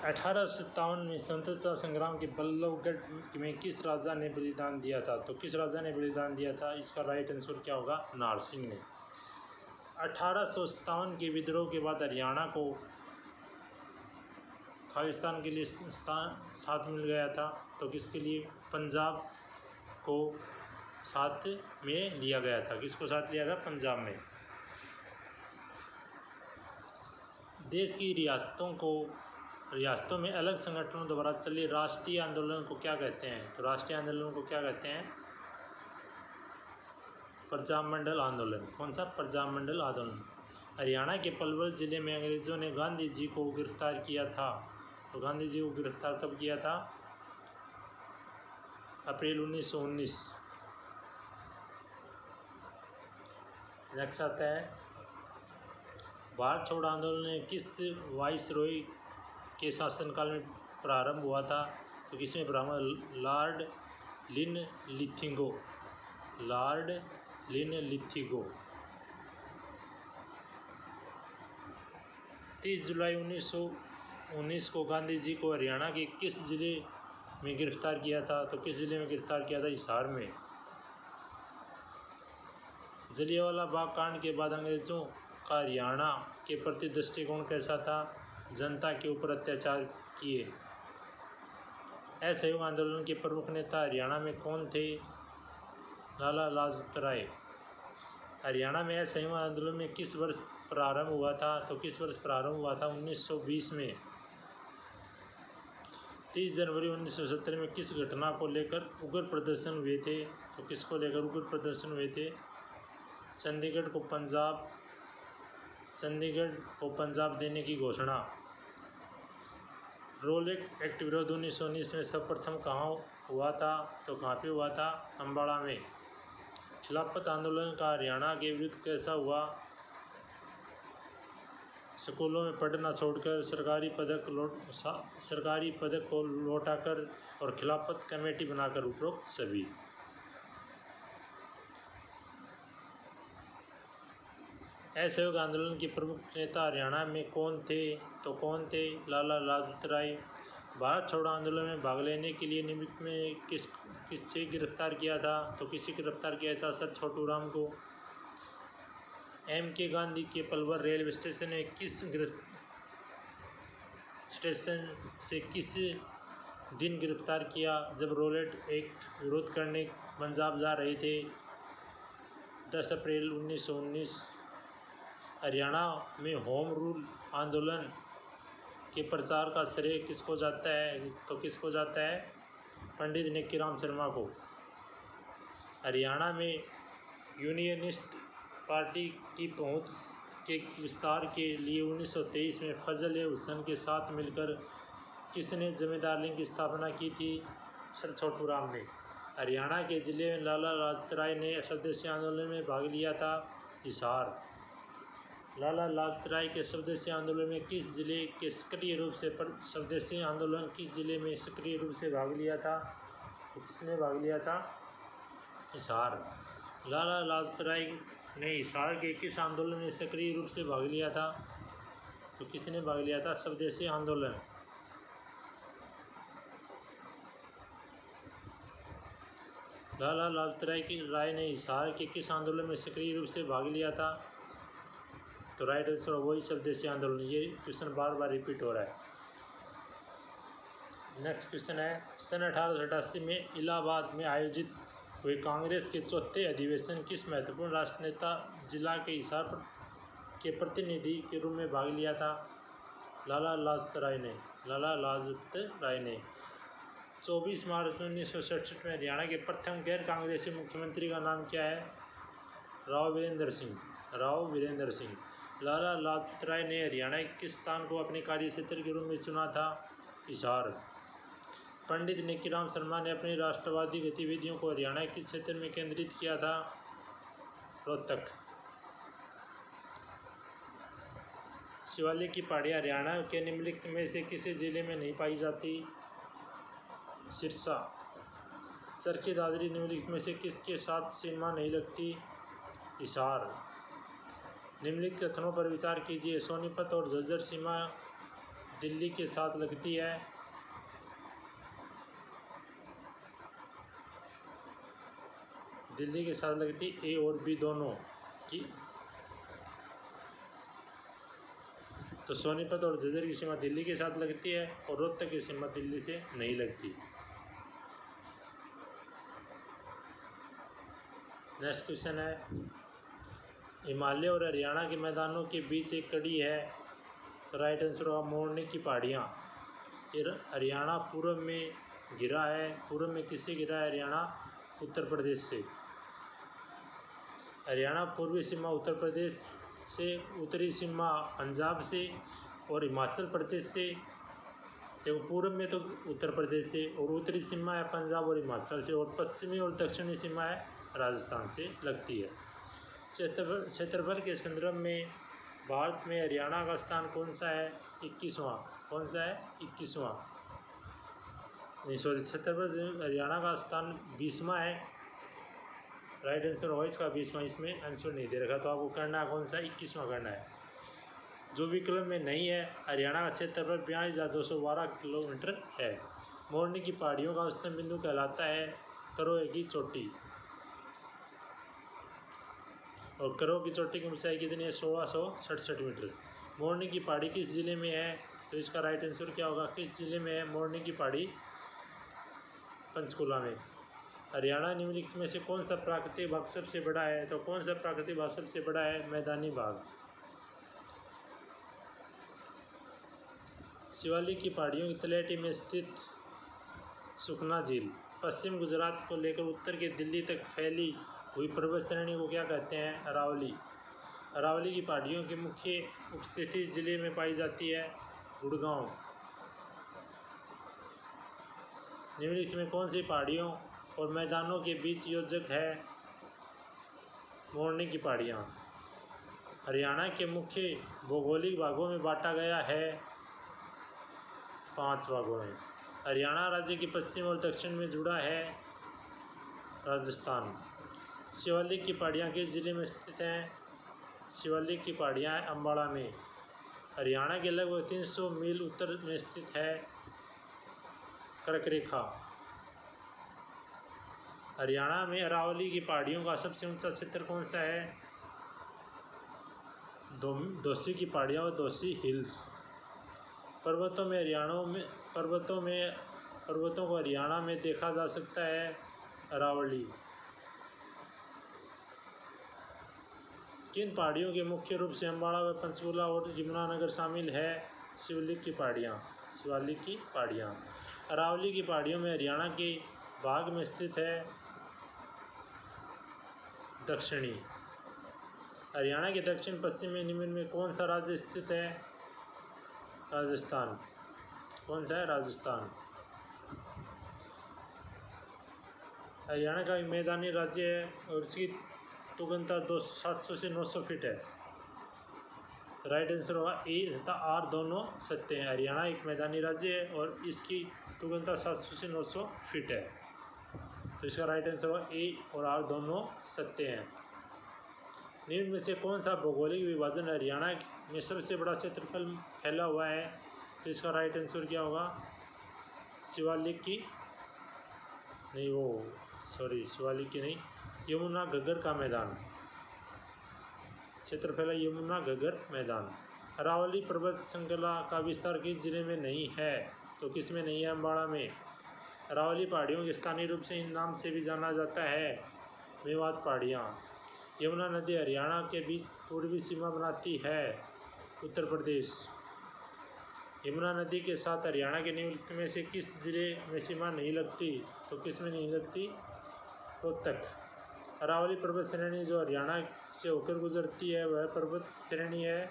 1857 में स्वतंत्रता संग्राम के बल्लभगढ़ में किस राजा ने बलिदान दिया था? तो किस राजा ने बलिदान दिया था? इसका राइट आंसर क्या होगा? नारसिंह ने। 1857 के विद्रोह के बाद हरियाणा को खालिस्तान के लिए साथ मिल गया था, तो किसके लिए? पंजाब को साथ में लिया गया था। किसको साथ लिया था? पंजाब में। देश की रियासतों में अलग संगठनों द्वारा चले राष्ट्रीय आंदोलन को क्या कहते हैं? तो राष्ट्रीय आंदोलन को क्या कहते हैं? प्रजामंडल आंदोलन। कौन सा? प्रजामंडल आंदोलन। हरियाणा के पलवल जिले में अंग्रेजों ने गांधी जी को गिरफ्तार किया था। तो गांधी जी को गिरफ्तार कब किया था? अप्रैल 1919। नेक्स्ट आता है, भारत छोड़ो आंदोलन किस वाइसरॉय के शासनकाल में प्रारंभ हुआ था? तो किसमें प्रारंभ? लॉर्ड लिनलिथिगो। लॉर्ड लिनलिथिगो। 30 जुलाई 1919 को गांधी जी को हरियाणा के किस जिले में गिरफ्तार किया था? तो किस जिले में गिरफ्तार किया था? हिसार में। जलियांवाला बाग कांड के बाद अंग्रेजों का हरियाणा के प्रति दृष्टिकोण कैसा था? जनता के ऊपर अत्याचार किए। असहयोग आंदोलन के प्रमुख नेता हरियाणा में कौन थे? लाला लाजपत राय। हरियाणा में असहयोग आंदोलन में किस वर्ष प्रारंभ हुआ था? तो किस वर्ष प्रारंभ हुआ था? 1920 में। 30 जनवरी 1970 में किस घटना को लेकर उग्र प्रदर्शन हुए थे? तो किसको लेकर उग्र प्रदर्शन हुए थे? चंडीगढ़ को पंजाब देने की घोषणा। रोलेट एक्ट विरोध 1919 में सर्वप्रथम कहाँ हुआ था? तो कहाँ पे हुआ था? अम्बाड़ा में। खिलाफत आंदोलन का हरियाणा के विरुद्ध कैसा हुआ? स्कूलों में पढ़ना छोड़कर सरकारी पदक को लौटाकर और खिलाफत कमेटी बनाकर उपरोक्त सभी। असहयोग आंदोलन के प्रमुख नेता हरियाणा में कौन थे? तो कौन थे? लाला लाजपत राय। भारत छोड़ो आंदोलन में भाग लेने के लिए निमित्त में किससे गिरफ्तार किया था? तो किसे गिरफ्तार किया था? सर छोटू राम को। M.K. गांधी के पलवल रेलवे स्टेशन में किस दिन गिरफ्तार किया? जब रोलेट एक्ट विरोध करने पंजाब जा रहे थे। 10 अप्रैल 1919। हरियाणा में होम रूल आंदोलन के प्रचार का श्रेय किसको जाता है? तो किसको जाता है? पंडित नेकीराम शर्मा को। हरियाणा में यूनियनिस्ट पार्टी की पहुंच के विस्तार के लिए 1923 में फजल हुसैन के साथ मिलकर किसने जमींदार लीग की स्थापना की थी? सर छोटू राम ने। हरियाणा के जिले में लाला लाजपत राय ने स्वदेशी आंदोलन में भाग लिया था। हिसार। लाला लाजपत राय के स्वदेशी आंदोलन में किस जिले के सक्रिय रूप से स्वदेशी आंदोलन किस जिले में सक्रिय रूप से भाग लिया था? तो किसने भाग लिया था? हिसार। लाला लाजपत राय ने हिसार के किस आंदोलन में सक्रिय रूप से भाग लिया था? तो किसने भाग लिया था? स्वदेशी आंदोलन। लाला लाजपत राय ने हिसार के किस आंदोलन में सक्रिय रूप से भाग लिया था? तो राइट आंसर वही स्वदेशी आंदोलन। ये क्वेश्चन बार बार रिपीट हो रहा है। नेक्स्ट क्वेश्चन है, सन 1888 में इलाहाबाद में आयोजित हुए कांग्रेस के चौथे अधिवेशन किस महत्वपूर्ण राष्ट्रनेता जिला के हिसार के प्रतिनिधि के रूप में भाग लिया था? लाला लाजपत राय ने। लाला लाजपत राय ने। 24 मार्च 1967 में हरियाणा के प्रथम गैर कांग्रेसी मुख्यमंत्री का नाम क्या है? राव वीरेंद्र सिंह। राव वीरेंद्र सिंह। लाला लाजपत राय ने हरियाणा के किस स्थान को अपने कार्यक्षेत्र के रूप में चुना था? हिसार। पंडित नेकीराम शर्मा ने अपनी राष्ट्रवादी गतिविधियों को हरियाणा के क्षेत्र में केंद्रित किया था? रोहतक। शिवालिक की पहाड़ियाँ हरियाणा के निम्नलिखित में से किसी जिले में नहीं पाई जाती? सिरसा। चरखी दादरी निम्नलिखित में से किसके साथ सीमा नहीं लगती? हिसार। निम्नलिखित कथनों पर विचार कीजिए। सोनीपत और झज्जर सीमा दिल्ली के साथ लगती है? दिल्ली के साथ लगती ए और बी दोनों की। तो सोनीपत और झज्जर की सीमा दिल्ली के साथ लगती है और रोहतक की सीमा दिल्ली से नहीं लगती। नेक्स्ट क्वेश्चन है, हिमालय और हरियाणा के मैदानों के बीच एक कड़ी है। राइट आंसर होगा मोरनी की पहाड़ियाँ। ये हरियाणा पूर्व में घिरा है। पूर्व में किससे घिरा है हरियाणा? उत्तर प्रदेश से। हरियाणा पूर्वी सीमा उत्तर प्रदेश से, उत्तरी सीमा पंजाब से और हिमाचल प्रदेश से। देखो पूर्व में तो उत्तर प्रदेश से और उत्तरी सीमा है पंजाब और हिमाचल से और पश्चिमी और दक्षिणी सीमा है राजस्थान से लगती है। क्षेत्रफल के संदर्भ में भारत में हरियाणा का स्थान कौन सा है? 21वां। कौन सा है? 21वां। नहीं सॉरी, क्षेत्रफल हरियाणा का स्थान 20वां है। राइट आंसर होगा इसका 20वां। इसमें आंसर नहीं दे रखा तो आपको करना कौन सा? 21वां करना है। जो विकल्प में नहीं है, हरियाणा का क्षेत्रफल 42,212 किलोमीटर है। मोरनी की पहाड़ियों का उच्चतम बिंदु कहलाता है करोए की चोटी। और करो की चोटी की ऊंचाई कितनी है? 1667 मीटर। मोरनी की पहाड़ी किस जिले में है? तो इसका राइट आंसर क्या होगा? किस जिले में है मोरनी की पहाड़ी? पंचकुला में। हरियाणा निम्नलिखित में से कौन सा प्राकृतिक भाग सबसे बड़ा है? तो कौन सा प्राकृतिक भाग सबसे बड़ा है? मैदानी भाग। शिवालिक की पहाड़ियों की तलहटी में स्थित सुखना झील पश्चिम गुजरात को लेकर उत्तर के दिल्ली तक फैली हुई पर्वत श्रेणी को क्या कहते हैं? अरावली। अरावली की पहाड़ियों की मुख्य उपस्थिति जिले में पाई जाती है गुड़गांव। निम्नलिखित में कौन सी पहाड़ियों और मैदानों के बीच योजक है? मोरनी की पहाड़ियाँ। हरियाणा के मुख्य भौगोलिक भागों में बांटा गया है 5 भागों में। हरियाणा राज्य के पश्चिम और दक्षिण में जुड़ा है राजस्थान। शिवालिक की पहाड़ियाँ किस जिले में स्थित हैं? शिवालिक की पहाड़ियाँ अम्बाला में। हरियाणा के लगभग 300 मील उत्तर में स्थित है कर्क रेखा। हरियाणा में अरावली की पहाड़ियों का सबसे ऊंचा क्षेत्र कौन सा है? दोसी की पहाड़ियाँ और दोसी हिल्स। पर्वतों को हरियाणा में देखा जा सकता है अरावली। किन पहाड़ियों के मुख्य रूप से अम्बाला व पंचकुला और यमुनानगर शामिल है? शिवालिक की पहाड़ियाँ। शिवालिक की पहाड़ियाँ। अरावली की पहाड़ियों में हरियाणा के भाग में स्थित है दक्षिणी। हरियाणा के दक्षिण पश्चिम में निम्न में कौन सा राज्य स्थित है? राजस्थान। कौन सा है? राजस्थान। हरियाणा का एक मैदानी राज्य है और इसकी तुगनता 700 से 900 फीट है। राइट आंसर होगा ए तथा आर दोनों सत्य हैं। हरियाणा एक मैदानी राज्य है और इसकी तुगनता 700 से 900 फीट है। तो इसका राइट आंसर होगा ए और आर दोनों सत्य हैं। निम्न में से कौन सा भौगोलिक विभाजन हरियाणा में सबसे बड़ा क्षेत्रफल फैला हुआ है? तो इसका राइट आंसर क्या होगा? शिवालिक की नहीं, शिवालिक की नहीं, यमुना घग्गर का मैदान। क्षेत्रफल यमुना घग्गर मैदान। अरावली पर्वत श्रृंखला का विस्तार किस जिले में नहीं है? तो किस में नहीं है? अम्बाड़ा में। अरावली पहाड़ियों के स्थानीय रूप से इन नाम से भी जाना जाता है मेवात पहाड़ियाँ। यमुना नदी हरियाणा के बीच पूर्वी सीमा बनाती है उत्तर प्रदेश। यमुना नदी के साथ हरियाणा के निम्नलिखित में से किस जिले में सीमा नहीं लगती? तो किस में नहीं लगती? रोहतक। अरावली पर्वत श्रेणी जो हरियाणा से होकर गुजरती है वह पर्वत श्रेणी है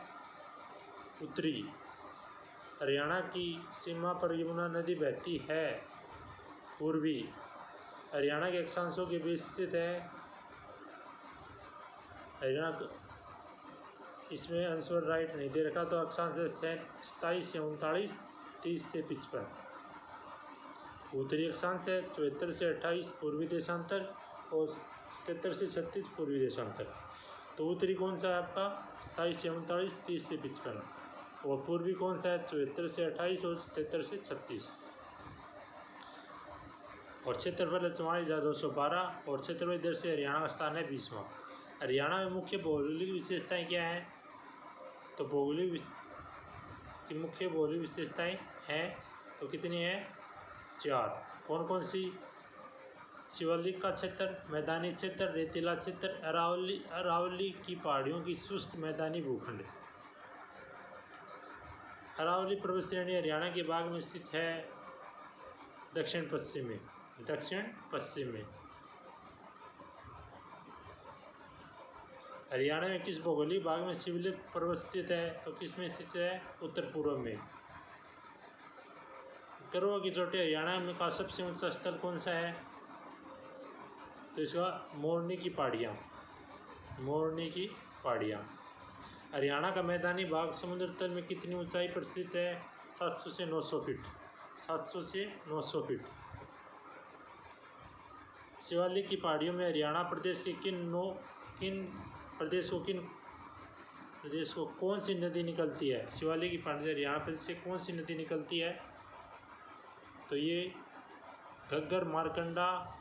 उत्तरी। हरियाणा की सीमा पर यमुना नदी बहती है पूर्वी। हरियाणा के अक्षांशों के बीच स्थित है हरियाणा। इसमें आंसर राइट नहीं दे रखा तो अक्षांश 27 से 39, 30 से 55। उत्तरी अक्षांश है 74 से 28 पूर्वी देशांतर और 77 से 36 पूर्वी देशांतर। तो उत्तरी कौन सा है आपका? 27 से 39, 30 से 55। और पूर्वी कौन सा है? 74 से 28 और 73 से 36। और क्षेत्रफल 44,212 और क्षेत्रफल दर से हरियाणा का स्थान है 20वां। हरियाणा में मुख्य भौगोलिक विशेषताएं क्या हैं? तो मुख्य भौगोलिक विशेषताएं हैं तो कितनी हैं? 4। कौन कौन सी? शिवालिक का क्षेत्र, मैदानी क्षेत्र, रेतीला क्षेत्र, अरावली की पहाड़ियों की शुष्क मैदानी भूखंड। अरावली पर्वत श्रेणी हरियाणा के भाग में स्थित है, दक्षिण पश्चिम में। हरियाणा में किस भौगोलिक भाग में शिवालिक पर्वत स्थित है? तो किस में स्थित है? उत्तर पूर्व में। करवा की चोटी हरियाणा में का सबसे ऊंचा स्थल कौन सा है? तो इसका मोरनी की पहाड़ियाँ। हरियाणा का मैदानी भाग समुद्र तल में कितनी ऊंचाई पर स्थित है? 700 से 900 फीट। 700 से 900 फीट। शिवालिक की पहाड़ियों में हरियाणा प्रदेश के प्रदेश को कौन सी नदी निकलती है? शिवालिक की पहाड़ियों से हरियाणा प्रदेश से कौन सी नदी निकलती है? तो ये घग्गर, मारकंडा,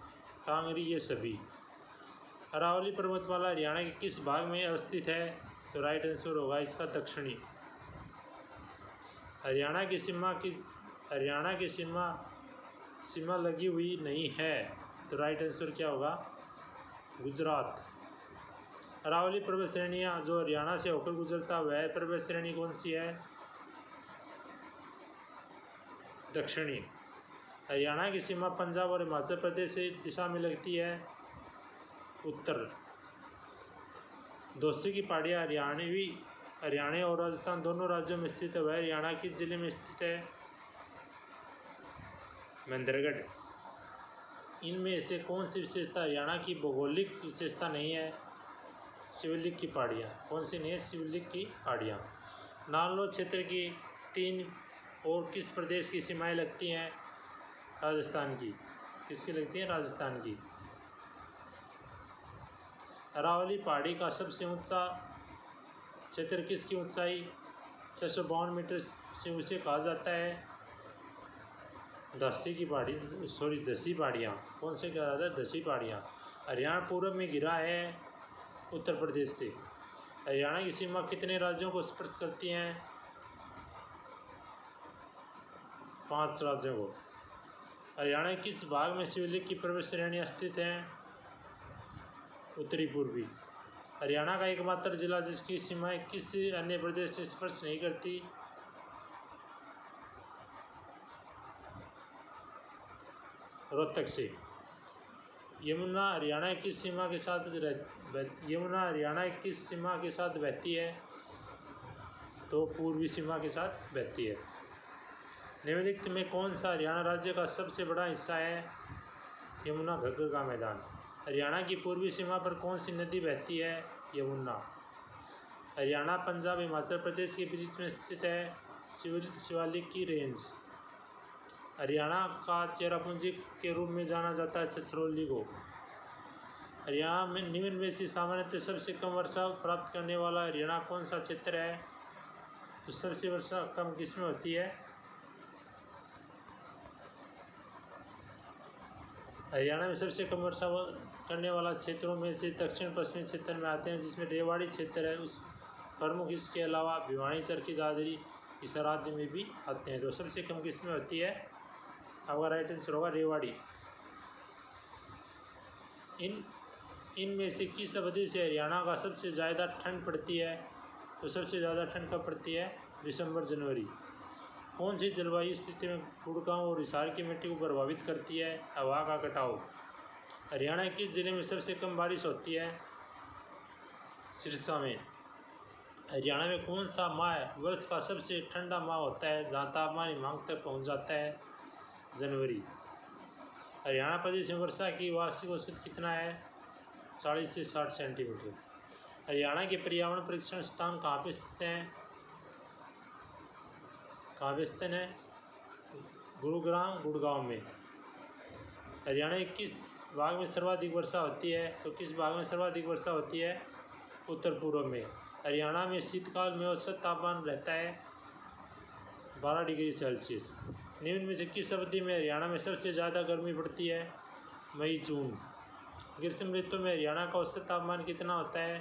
टांगरी, ये सभी। अरावली पर्वतमाला हरियाणा के किस भाग में अवस्थित है? तो राइट आंसर होगा इसका दक्षिणी। हरियाणा की सीमा लगी हुई नहीं है, तो राइट आंसर क्या होगा? गुजरात। अरावली पर्वत श्रेणियाँ जो हरियाणा से होकर गुजरता वह पर्वत श्रेणी कौन सी है? दक्षिणी। हरियाणा की सीमा पंजाब और हिमाचल प्रदेश से दिशा में लगती है, उत्तर। दोसी की पहाड़ियाँ हरियाणा और राजस्थान दोनों राज्यों में स्थित है, वह हरियाणा किस जिले में स्थित है? महेंद्रगढ़। इनमें से कौन सी विशेषता हरियाणा की भौगोलिक विशेषता नहीं है? शिवालिक की पहाड़ियाँ। कौन सी नहीं है? शिवालिक की पहाड़ियाँ। नालौर क्षेत्र की 3 और किस प्रदेश की सीमाएं लगती हैं? राजस्थान की। किसकी लगती है? राजस्थान की। अरावली पहाड़ी का सबसे ऊंचा क्षेत्र किसकी ऊंचाई 652 मीटर से उसे कहा जाता है? दसी पहाड़ियाँ। कौन से कहा जाता है? दसी पहाड़ियाँ। हरियाणा पूर्व में घिरा है उत्तर प्रदेश से। हरियाणा की सीमा कितने राज्यों को स्पर्श करती हैं? 5 राज्यों को। हरियाणा के किस भाग में शिवालिक की पर्वत श्रेणियाँ स्थित हैं? उत्तरी पूर्वी। हरियाणा का एकमात्र जिला जिसकी सीमाएं किसी अन्य प्रदेश से स्पर्श नहीं करती? रोहतक से। यमुना हरियाणा की किस सीमा के साथ बहती है? तो पूर्वी सीमा के साथ बहती है। निम्नलिखित में कौन सा हरियाणा राज्य का सबसे बड़ा हिस्सा है? यमुना घग्गर का मैदान। हरियाणा की पूर्वी सीमा पर कौन सी नदी बहती है? यमुना। हरियाणा पंजाब हिमाचल प्रदेश के बीच में स्थित है शिवालिक की रेंज। हरियाणा का चेरापूंजी के रूप में जाना जाता है छछरौली को। हरियाणा में निम्न में से सामान्यतः सबसे कम वर्षा प्राप्त करने वाला हरियाणा कौन सा क्षेत्र है? तो सबसे वर्षा कम किसमें होती है? हरियाणा में सबसे कम वर्षा करने वाला क्षेत्रों में से दक्षिण पश्चिमी क्षेत्र में आते हैं, जिसमें रेवाड़ी क्षेत्र है। उस प्रमुख इसके अलावा भिवानी, चरखी, दादरी, हिसार आदि में भी आते हैं। तो सबसे कम किसमें होती है? आपका राइट आंसर होगा रेवाड़ी। इनमें से किस अवधि से हरियाणा का सबसे ज़्यादा ठंड पड़ती है? तो सबसे ज़्यादा ठंड कब पड़ती है? दिसंबर जनवरी। कौन सी जलवायु स्थिति में गुड़गांव और हिसार की मिट्टी को प्रभावित करती है? हवा का कटाव। हरियाणा के किस जिले में सबसे कम बारिश होती है? सिरसा में। हरियाणा में कौन सा माह वर्ष का सबसे ठंडा माह होता है, जहाँ तापमान हिमांक तक पहुँच जाता है? जनवरी। हरियाणा प्रदेश में वर्षा की वार्षिक औसत कितना है? 40 से 60 सेंटीमीटर। हरियाणा के पर्यावरण परीक्षण स्थान कहाँ पे स्थित हैं? गुड़गांव में। हरियाणा के किस भाग में सर्वाधिक वर्षा होती है? तो किस भाग में सर्वाधिक वर्षा होती है? उत्तर पूर्व में। हरियाणा में शीतकाल में औसत तापमान रहता है 12 डिग्री सेल्सियस। निम्न में से किस अवधि में हरियाणा में सबसे ज़्यादा गर्मी पड़ती है? मई जून। ग्रीष्म ऋतु में हरियाणा का औसत तापमान कितना होता है?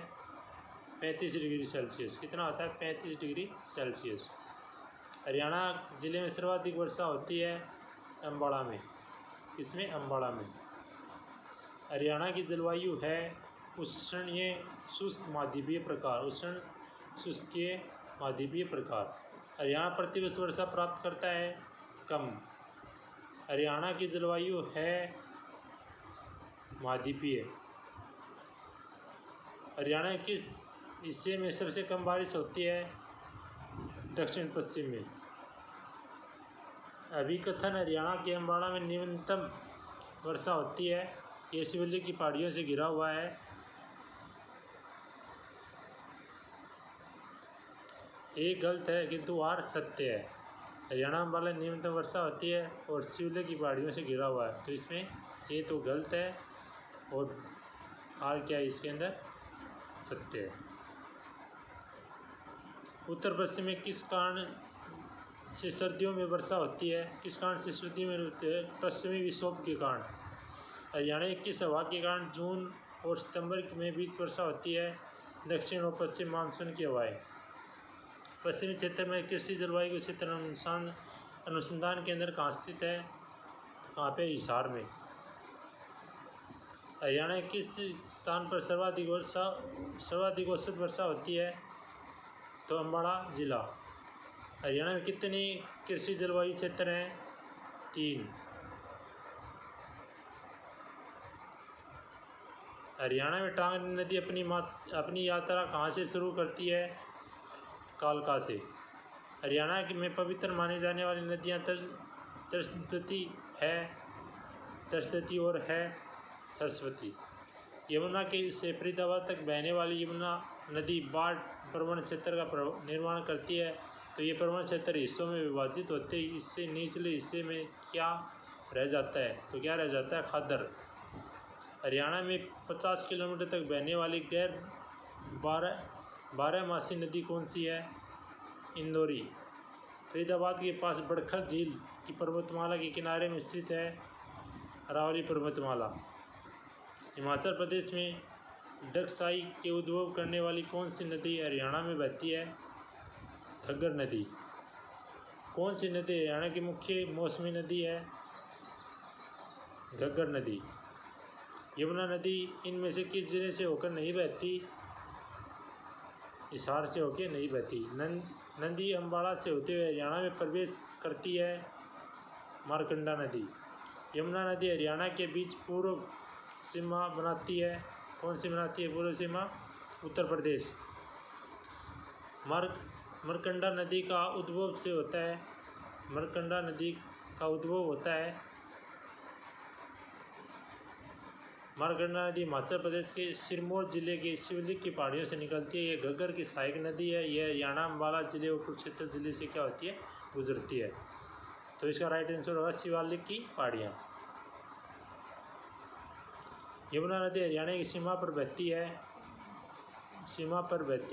35 डिग्री सेल्सियस। कितना होता है? 35 डिग्री सेल्सियस। हरियाणा ज़िले में सर्वाधिक वर्षा होती है अम्बाड़ा में। इसमें अम्बाड़ा में। हरियाणा की जलवायु है उष्णीय शुष्क महाद्वीपीय प्रकार। उष्ण शुष्कीय महाद्वीपीय प्रकार। हरियाणा प्रतिवर्ष वर्षा प्राप्त करता है? कम। हरियाणा की जलवायु है महाद्वीपीय। हरियाणा के किस हिस्से में सबसे कम बारिश होती है? दक्षिण पश्चिम में। अभिकथन हरियाणा के अम्बाड़ा में न्यूनतम वर्षा होती है। ये शिवलिंग की पहाड़ियों से घिरा हुआ है। एक गलत है किंतु आर सत्य है। हरियाणा अम्बाला न्यूनतम वर्षा होती है और शिवलिंग की पहाड़ियों से घिरा हुआ है। तो इसमें ये तो गलत है और आर क्या है इसके अंदर? सत्य है। उत्तर पश्चिम में किस कारण से सर्दियों में वर्षा होती है? किस कारण से सर्दियों में होती है? पश्चिमी विक्षोभ के कारण। हरियाणा की किस हवा के कारण जून और सितंबर में बीच वर्षा होती है? दक्षिण और पश्चिम मानसून की हवाएं। पश्चिमी क्षेत्र में कृषि जलवायु के क्षेत्र अनुसंधान केंद्र कहाँ स्थित है? कहाँ पे? हिसार में। हरियाणा के किस स्थान पर सर्वाधिक औसत वर्षा होती है? तो अम्बाड़ा जिला। हरियाणा में कितने कृषि जलवायु क्षेत्र हैं? 3। हरियाणा में टांग नदी अपनी यात्रा कहाँ से शुरू करती है? कालका से। हरियाणा में पवित्र मानी जाने वाली नदियाँ तरस्वती और है सरस्वती। यमुना के से फरीदाबाद तक बहने वाली यमुना नदी बाढ़ प्रवण क्षेत्र का निर्माण करती है। तो ये प्रवण क्षेत्र हिस्सों में विभाजित होते ही इससे निचले हिस्से में क्या रह जाता है? तो क्या रह जाता है? खादर। हरियाणा में 50 किलोमीटर तक बहने वाली गैर बारहमासी नदी कौन सी है? इंदौरी। फरीदाबाद के पास बड़खल झील की पर्वतमाला के किनारे में स्थित है अरावली पर्वतमाला। हिमाचल प्रदेश में डगसाई के उद्भव करने वाली कौन सी नदी हरियाणा में बहती है? घग्गर नदी। कौन सी नदी हरियाणा की मुख्य मौसमी नदी है? घग्गर नदी। यमुना नदी इनमें से किस जिले से होकर नहीं बहती? हिसार से होकर नहीं बहती। नदी अम्बाड़ा से होते हुए हरियाणा में प्रवेश करती है मारकंडा नदी। यमुना नदी हरियाणा के बीच पूर्व सीमा बनाती है। कौन सी बनाती है पूर्व सीमा? उत्तर प्रदेश। मारकंडा नदी का उद्भव से होता है। मारकंडा नदी का उद्भव होता है। मारकंडा नदी हिमाचल प्रदेश के सिरमौर जिले के शिवलिंग की पहाड़ियों से निकलती है। यह घग्गर की सहायक नदी है। यह हरियाणा अम्बाला जिले और कुरुक्षेत्र जिले से क्या होती है? गुजरती है। तो इसका राइट आंसर होगा शिवालिक की पहाड़ियाँ। यमुना नदी हरियाणा की सीमा पर बहती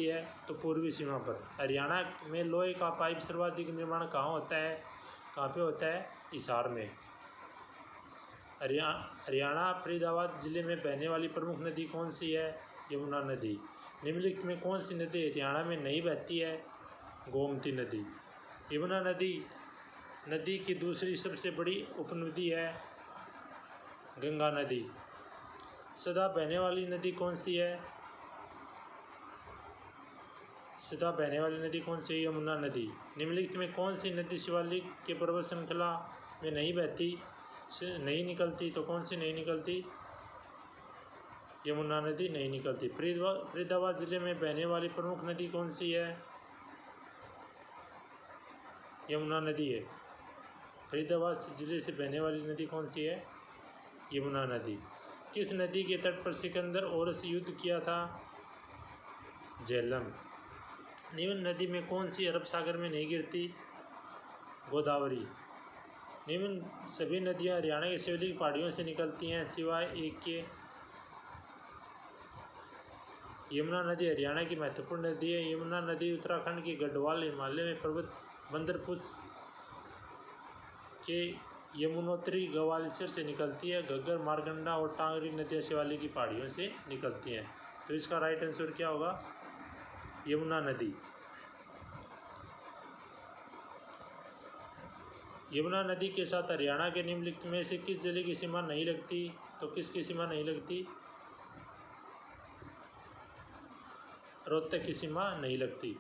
है तो पूर्वी सीमा पर। हरियाणा में लोहे का पाइप सर्वाधिक निर्माण कहाँ होता है? कहाँ पे होता है? हिसार में। हरियाणा फरीदाबाद जिले में बहने वाली प्रमुख नदी कौन सी है? यमुना नदी। निम्नलिखित में कौन सी नदी हरियाणा में नहीं बहती है? गोमती नदी। यमुना नदी की दूसरी सबसे बड़ी उपनदी है गंगा नदी। सदा बहने वाली नदी कौन सी है? सदा बहने वाली नदी कौन सी है? यमुना नदी। निम्नलिखित में कौन सी नदी शिवालिक के पर्वत श्रृंखला में नहीं निकलती? तो कौन सी नहीं निकलती? यमुना नदी नहीं निकलती। फरीदाबाद जिले में बहने वाली प्रमुख नदी कौन सी है? यमुना नदी है। फरीदाबाद जिले से बहने वाली नदी कौन सी है? यमुना नदी। किस नदी के तट पर सिकंदर औरस युद्ध किया था? झेलम। निम्न नदी में कौन सी अरब सागर में नहीं गिरती? गोदावरी। निम्न सभी नदियां हरियाणा के शिवलिंग पहाड़ियों से निकलती हैं सिवाय एक के। यमुना नदी हरियाणा की महत्वपूर्ण नदी है। यमुना नदी उत्तराखंड के गढ़वाल हिमालय में पर्वत बंदरपुर के यमुनोत्री ग्वालियर से निकलती है। घग्गर, मारकंडा और टांगरी नदियाँ शिवालिक की पहाड़ियों से निकलती हैं। तो इसका राइट आंसर क्या होगा? यमुना नदी। यमुना नदी के साथ हरियाणा के निम्नलिखित में से किस जिले की सीमा नहीं लगती? तो किसकी सीमा नहीं लगती? रोहतक की सीमा नहीं लगती।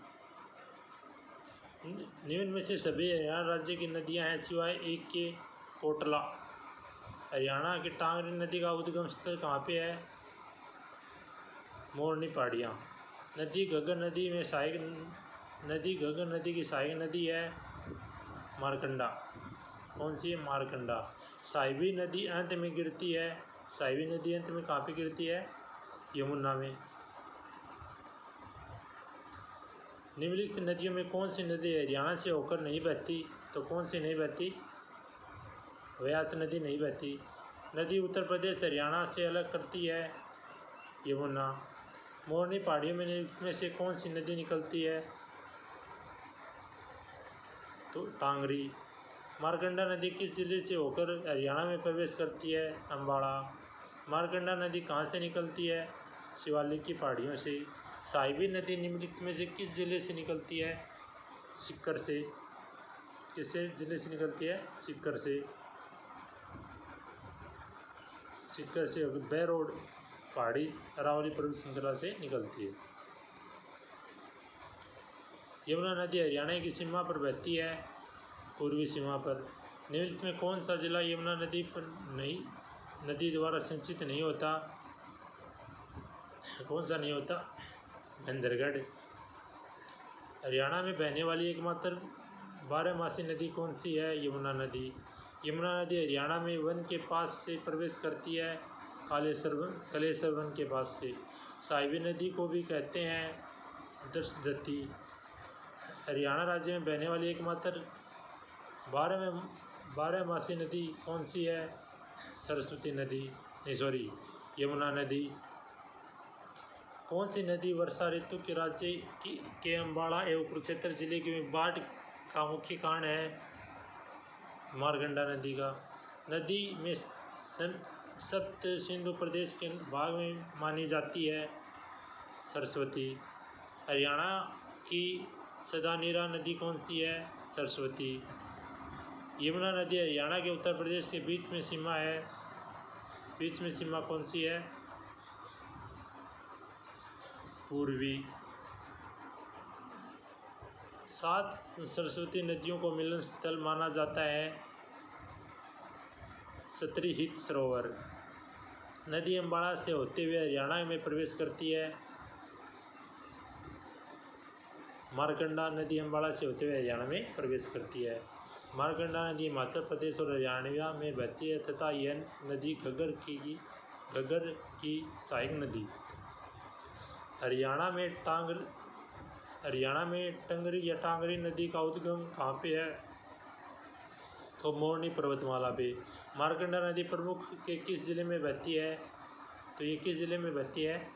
निम्न में से सभी हरियाणा राज्य की नदियां हैं सिवाय एक के, कोटला। हरियाणा की टांगरी नदी का उद्गम स्थल कहाँ पे है? मोरनी पहाड़ियाँ। नदी घग्गर नदी में सहायक नदी घग्गर नदी की सहायक नदी है मारकंडा। कौन सी है? मारकंडा। साहिबी नदी अंत में गिरती है। साहिबी नदी अंत में कहाँ पे गिरती है? यमुना में। निम्नलिखित नदियों में कौन सी नदी हरियाणा से होकर नहीं बहती? तो कौन सी नहीं बहती? व्यास नदी नहीं बहती। नदी उत्तर प्रदेश हरियाणा से अलग करती है? यमुना। मोरनी पहाड़ियों में निम्नलिखित में से कौन सी नदी निकलती है? तो टांगरी। मारकंडा नदी किस जिले से होकर हरियाणा में प्रवेश करती है? अम्बाड़ा। मारकंडा नदी कहाँ से निकलती है? शिवालिक की पहाड़ियों से। साहिबी नदी निम्नलिखित में से किस जिले से निकलती है? सीकर से। किससे जिले से निकलती है? सीकर से। सीकर से बैरोड पहाड़ी अरावली पर्वत श्रृंखला से निकलती है। यमुना नदी हरियाणा की सीमा पर बहती है? पूर्वी सीमा पर। निम्नलिखित में कौन सा जिला यमुना नदी पर नदी द्वारा सिंचित नहीं होता? कौन सा नहीं होता? बंदरगढ़। हरियाणा में बहने वाली एकमात्र बारहमासी नदी कौन सी है? यमुना नदी। यमुना नदी हरियाणा में वन के पास से प्रवेश करती है? कलेसर वन के पास से। साहिबी नदी को भी कहते हैं दशदती। हरियाणा राज्य में बहने वाली एकमात्र बारहमासी नदी कौन सी है? सरस्वती नदी। यमुना नदी। कौन सी नदी वर्षा ऋतु के राज्य के अम्बाड़ा एवं कुरुक्षेत्र जिले के में बाढ़ का मुख्य कारण है? मारकंडा नदी का। नदी में सप्त सिंधु प्रदेश के भाग में मानी जाती है? सरस्वती। हरियाणा की सदानीरा नदी कौन सी है? सरस्वती। यमुना नदी हरियाणा के उत्तर प्रदेश के बीच में सीमा है? बीच में सीमा कौन सी है? पूर्वी। 7 सरस्वती नदियों को मिलन स्थल माना जाता है? सतरीहित सरोवर। नदी अम्बाड़ा से होते हुए हरियाणा में प्रवेश करती है? मारकंडा नदी अम्बाड़ा से होते हुए हरियाणा में प्रवेश करती है। मारकंडा नदी हिमाचल प्रदेश और हरियाणा में बहती है तथा यह नदी घग्गर की सहायक नदी। हरियाणा में टंगरी या टांगरी नदी का उद्गम कहाँ पे है? तो मोरनी पर्वतमाला पे। मारकंडा नदी प्रमुख के किस जिले में बहती है? तो ये किस जिले में बहती है?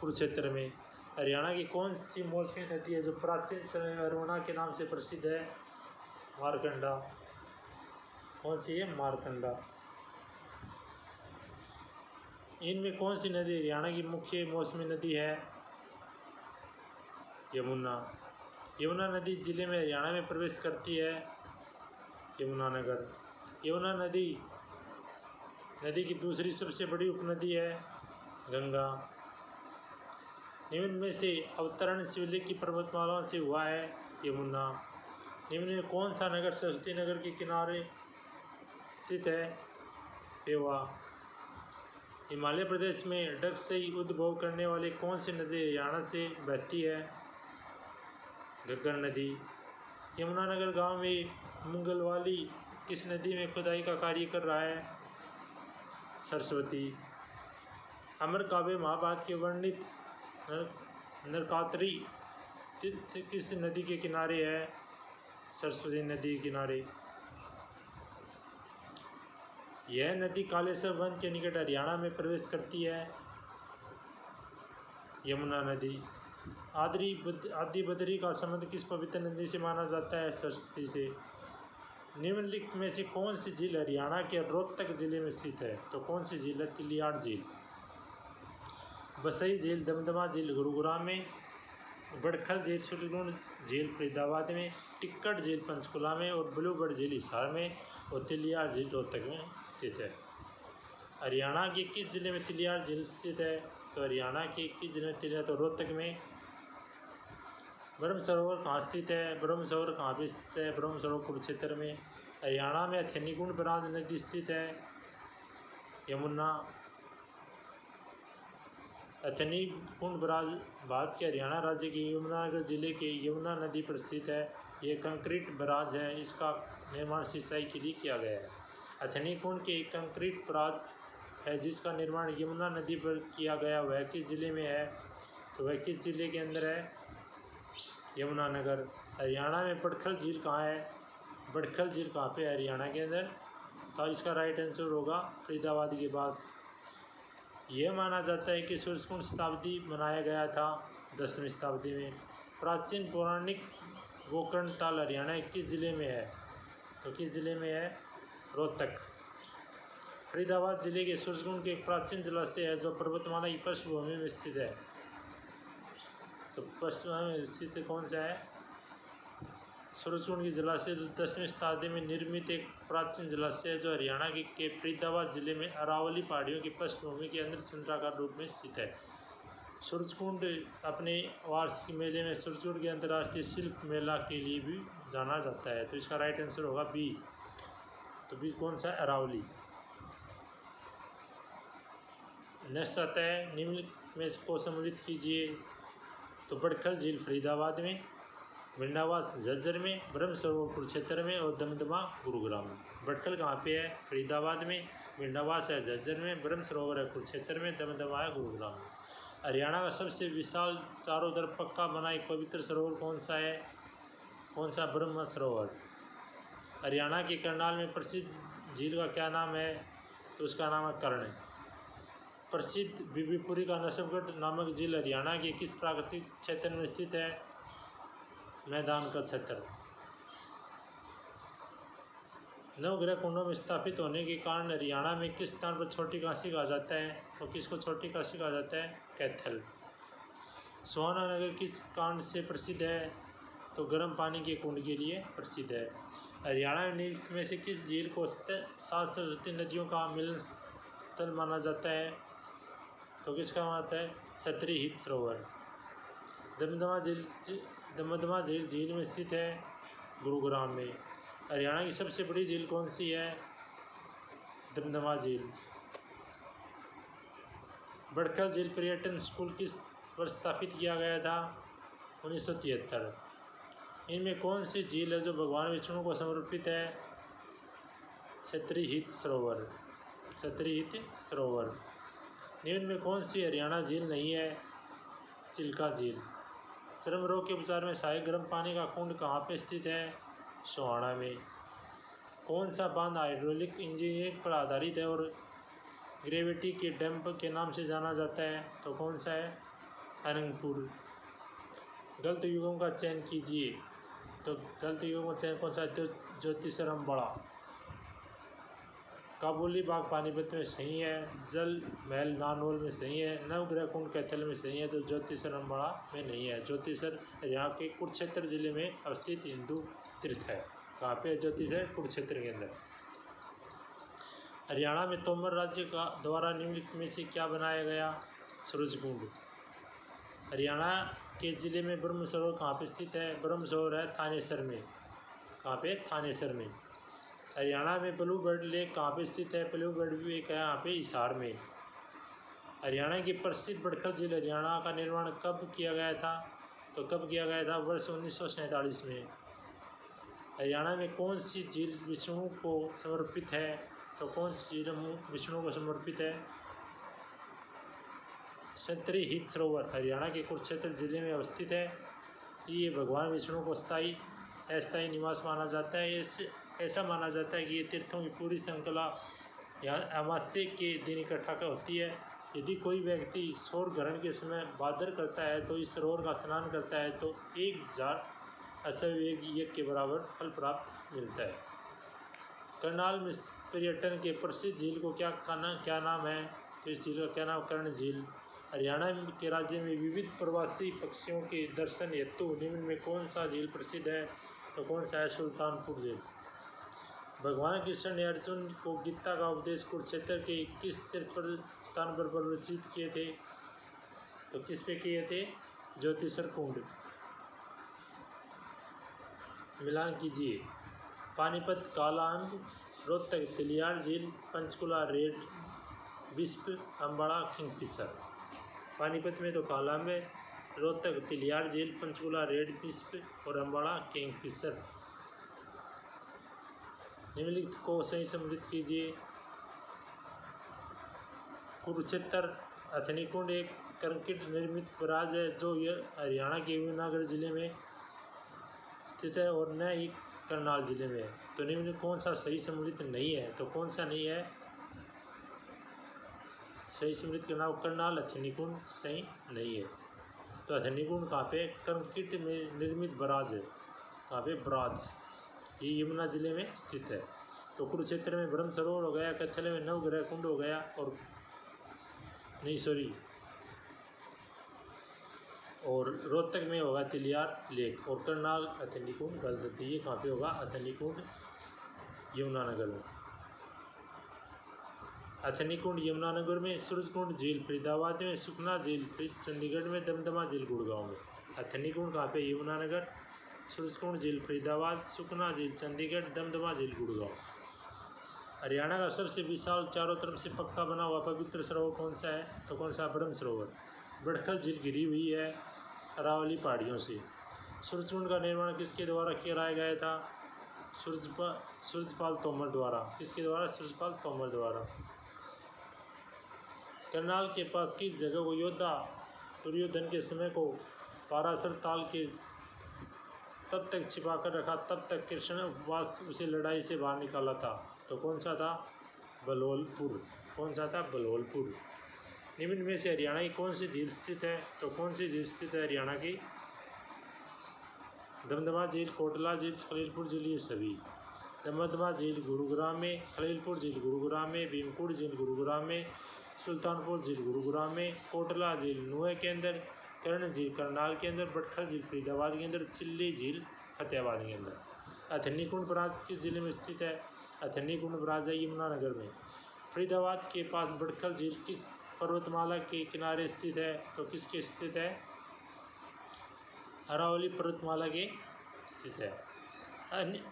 कुरुक्षेत्र में। हरियाणा की कौन सी मौसमी नदी है जो प्राचीन समय में अरुणा के नाम से प्रसिद्ध है? मारकंडा। कौन सी है? मारकंडा। इनमें कौन सी नदी हरियाणा की मुख्य मौसमी नदी है? यमुना। यमुना नदी जिले में हरियाणा में प्रवेश करती है? यमुनानगर। यमुना नदी की दूसरी सबसे बड़ी उपनदी है? गंगा। निम्न में से अवतरण शिवलिक की पर्वतमालाओं से हुआ है? यमुना। निम्न में कौन सा नगर सरस्वती नगर के किनारे स्थित है? पेवा। हिमालय प्रदेश में डग से उद्भव करने वाली कौन सी नदी हरियाणा से बहती है? घग्गर नदी। यमुनानगर गांव में मुंगलवाली किस नदी में खुदाई का कार्य कर रहा है? सरस्वती। अमर काव्य महाभारत के वर्णित नरकात्री तीर्थ किस नदी के किनारे है? सरस्वती नदी के किनारे। यह नदी कालेसर वन के निकट हरियाणा में प्रवेश करती है? यमुना नदी। आदि बद्री का संबंध किस पवित्र नदी से माना जाता है? सरस्वती से। निम्नलिखित में से कौन सी झील हरियाणा के रोहतक जिले में स्थित है? तो कौन सी झील है? तिलियाड़ झील। बसई झील दमदमा झील गुरुग्राम में, बड़खल झील सूरजकुंड झील फरीदाबाद में, टिक्कर झील पंचकुला में और ब्लूबर्ड झील हिसार में और तिलियाड़ झील रोहतक में स्थित है। हरियाणा के किस जिले में तिलियाड़ झील स्थित है? तो हरियाणा के किस जिले में तिलियाड़, तो रोहतक में। ब्रह्म सरोवर कहाँ स्थित है? ब्रह्म सरोवर कहाँ पे स्थित है? ब्रह्म सरोवर कुरुक्षेत्र में। हरियाणा में हथनीकुंड बराज नदी स्थित है? यमुना। हथनीकुंड बराज भारत के हरियाणा राज्य के यमुनानगर जिले के यमुना नदी पर स्थित है। यह कंक्रीट बराज है, इसका निर्माण सिंचाई के लिए किया गया है। हथनीकुंड के एक कंक्रीट बराज है जिसका निर्माण यमुना नदी पर किया गया, वह किस जिले में है? तो वह किस जिले के अंदर है? यमुनानगर। हरियाणा में बड़खल झील कहाँ है? बड़खल झील कहाँ पे है? हरियाणा के अंदर। तो इसका राइट आंसर होगा फरीदाबाद के पास। यह माना जाता है कि सूरजकुंड शताब्दी बनाया गया था 10वीं शताब्दी में। प्राचीन पौराणिक गोकर्ण ताल हरियाणा के किस जिले में है? तो किस जिले में है? रोहतक। फरीदाबाद जिले के सूरजकुंड के एक प्राचीन जलाशय है जो पर्वतमाला की पृष्ठभूमि में स्थित है। तो पृष्ठभूमि में स्थित कौन सा है? सूरजकुंड की जलाशय 10वीं शताब्दी में निर्मित एक प्राचीन जलाशय है जो हरियाणा के फरीदाबाद जिले में अरावली पहाड़ियों की पृष्ठभूमि के अंदर चंद्राकार रूप में स्थित है। सूरजकुंड अपने वार्षिक मेले में सूरजकुंड के अंतर्राष्ट्रीय शिल्प मेला के लिए भी जाना जाता है। तो इसका राइट आंसर होगा बी। तो बी कौन सा? अरावली। नेक्स्ट आता है, निम्न में को सम्मिलित कीजिए। तो बड़खल झील फरीदाबाद में, विंडावास झज्जर में, ब्रह्म सरोवर कुरुक्षेत्र में और दमदमा गुरुग्राम में। बड़खल कहाँ पे है? फरीदाबाद में। विंडावास है झज्जर में, ब्रह्म सरोवर है कुरुक्षेत्र में, दमदमा है गुरुग्राम में। हरियाणा का सबसे विशाल चारों तरफ पक्का बना एक पवित्र सरोवर कौन सा है? कौन सा? ब्रह्म सरोवर। हरियाणा के करनाल में प्रसिद्ध झील का क्या नाम है? तो उसका नाम है कर्ण। प्रसिद्ध बीबीपुरी का नसबगढ़ नामक झील हरियाणा के किस प्राकृतिक क्षेत्र में स्थित है? मैदान का क्षेत्र। नवग्रह कुंडों में स्थापित होने के कारण हरियाणा में किस स्थान पर छोटी काशी कहा जाता है? तो किसको छोटी काशी कहा जाता है? कैथल। सुहानानगर किस कांड से प्रसिद्ध है? तो गर्म पानी के कुंड के लिए प्रसिद्ध है। हरियाणा में से किस झील को 7 सरस्वती नदियों का मिलन स्थल माना जाता है? तो किसका मानता है? सतरी हित सरोवर। दमदमा झील में स्थित है गुरुग्राम में। हरियाणा की सबसे बड़ी झील कौन सी है? दमदमा झील। बड़खल झील पर्यटन स्कूल किस वर्ष स्थापित किया गया था? 1973। इनमें कौन सी झील है जो भगवान विष्णु को समर्पित है? सतरी हित सरोवर। सतरी हित सरोवर। निम्न में कौन सी हरियाणा झील नहीं है? चिल्का झील। चर्म रोग के उपचार में सहायक गर्म पानी का कुंड कहाँ पे स्थित है? सोहाना में। कौन सा बांध हाइड्रोलिक इंजीनियरिंग पर आधारित है और ग्रेविटी के डैम के नाम से जाना जाता है? तो कौन सा है? अनंगपुर। गलत युगों का चयन कीजिए। तो गलत युगों का चयन कौन सा? ज्योतिषरम बड़ा। काबुली बाग पानीपत में सही है, जल महल नानोल में सही है, नवग्रह कुंड कैथल में सही है, तो ज्योतिषर अम्बाड़ा में नहीं है। ज्योतिषर यहाँ के कुरुक्षेत्र जिले में अवस्थित हिंदू तीर्थ है। कहाँ पे है ज्योतिषर? कुरुक्षेत्र के अंदर। हरियाणा में तोमर राज्य का द्वारा निम्नलिखित में से क्या बनाया गया? सूरजकुंड। हरियाणा के जिले में ब्रह्म सरोवर कहाँ पे स्थित है? ब्रह्म सरोवर है थानेसर में। कहाँ पे? थानेसर में। हरियाणा में ब्लूबर्ड लेक कहाँ पे स्थित है? ब्लूबर्ड लेक है यहाँ पे हिसार में। हरियाणा की प्रसिद्ध बड़खल झील हरियाणा का निर्माण कब किया गया था? तो कब किया गया था? वर्ष 1947 में। हरियाणा में कौन सी झील विष्णु को समर्पित है? तो कौन सी झील विष्णु को समर्पित है? सतरी हित सरोवर हरियाणा के कुरुक्षेत्र जिले में अवस्थित है। ये भगवान विष्णु को अस्थायी निवास माना जाता है। ऐसा माना जाता है कि ये तीर्थों की पूरी श्रृंखला यहाँ अमावस्या के दिन इकट्ठा होती है यदि कोई व्यक्ति सौर ग्रहण के समय भाद्र करता है तो इस सरोवर का स्नान करता है तो 1000 अश्वमेध यज्ञ के बराबर फल प्राप्त मिलता है। करनाल में पर्यटन के प्रसिद्ध झील को क्या नाम है? तो इस झील का क्या नाम? कर्ण झील। हरियाणा के राज्य में विविध प्रवासी पक्षियों के दर्शन हेतु निम्न में कौन सा झील प्रसिद्ध है? तो कौन सा है? सुल्तानपुर झील। भगवान कृष्ण ने अर्जुन को गीता का उपदेश कुरुक्षेत्र के किस तीर्थ स्थान पर प्रवचित किए थे? तो किस पे किए थे? ज्योतिषर कुंड। मिलान कीजिए। पानीपत कालाअंब, रोहतक तिलियार झील, Panchkula red wisp, Ambada kingfisher. Panipat में तो कालाअंब है, रोहतक तिलियार झील, पंचकुला रेड विस्प और अम्बाड़ा किंगफिशर। निम्नलिखित को सही सम्मिलित कीजिए। कुरुक्षेत्र अथनीकुंड एक कंक्रीट निर्मित बराज है जो यह हरियाणा के यमुनानगर जिले में स्थित है और न ही करनाल जिले में है। तो निम्न कौन सा सही सम्मिलित नहीं है? तो कौन सा नहीं है सही सम्मिलित? का नाम करनाल अथनीकुंड सही नहीं है। तो अथनीकुंड कहाँ पे? कंक्रीट में निर्मित बराज है। कहाँ पे? बराज, ये यमुना जिले में स्थित है। तो कुरुक्षेत्र में ब्रह्म सरोवर हो गया, कैथल में नवग्रह कुंड हो गया और रोहतक में होगा तिलियार लेक और करनाल अथनीकुंड गलत। ये कहाँ पे होगा? अथनीकुंड यमुनानगर में। अथनीकुंड यमुनानगर में, सूरजकुंड झील फरीदाबाद में, सुखना झील चंडीगढ़ में, दमदमा झील गुड़गांव में। अथनीकुंड कहाँ पे? यमुनानगर, सूरजकुंड झील फरीदाबाद, सुखना झील चंडीगढ़, दमदमा झील गुड़गांव। हरियाणा का सबसे विशाल चारों तरफ से पक्का बना हुआ पवित्र सरोवर कौन सा है? तो कौन सा? ब्रह्म सरोवर। बड़खल झील घिरी हुई है अरावली पहाड़ियों से। सूरजकुंड का निर्माण किसके द्वारा कराया गया था? सूरजपाल तोमर द्वारा। किसके द्वारा? सूरजपाल तोमर द्वारा। करनाल के पास किस जगह को योद्धा दुर्योधन के समय को पाराशर ताल के तब तक छिपा कर रखा तब तक कृष्ण उपवास उसे लड़ाई से बाहर निकाला था? तो कौन सा था? बलौलपुर। कौन सा था? बलौलपुर। निम्न में से हरियाणा की कौन सी झील स्थित है? तो कौन सी झील स्थित है हरियाणा की? दमदमा झील, कोटला झील, खलीलपुर झील, ये सभी। दमदमा झील गुरुग्राम में, खलीलपुर झील गुरुग्राम में, भीमकुंड झील गुरुग्राम में, सुल्तानपुर झील गुरुग्राम में, कोटला झील नुहे के अंदर, कर्ण झील करनाल के अंदर, बटखल झील फरीदाबाद के अंदर, चिल्ली झील फतेहाबाद के अंदर। अथनीकुंड बराज किस जिले में स्थित है? अथनीकुंड बराज है यमुनानगर में। फरीदाबाद के पास बटखल झील किस पर्वतमाला के किनारे स्थित है? तो किसके स्थित है? अरावली पर्वतमाला के स्थित है।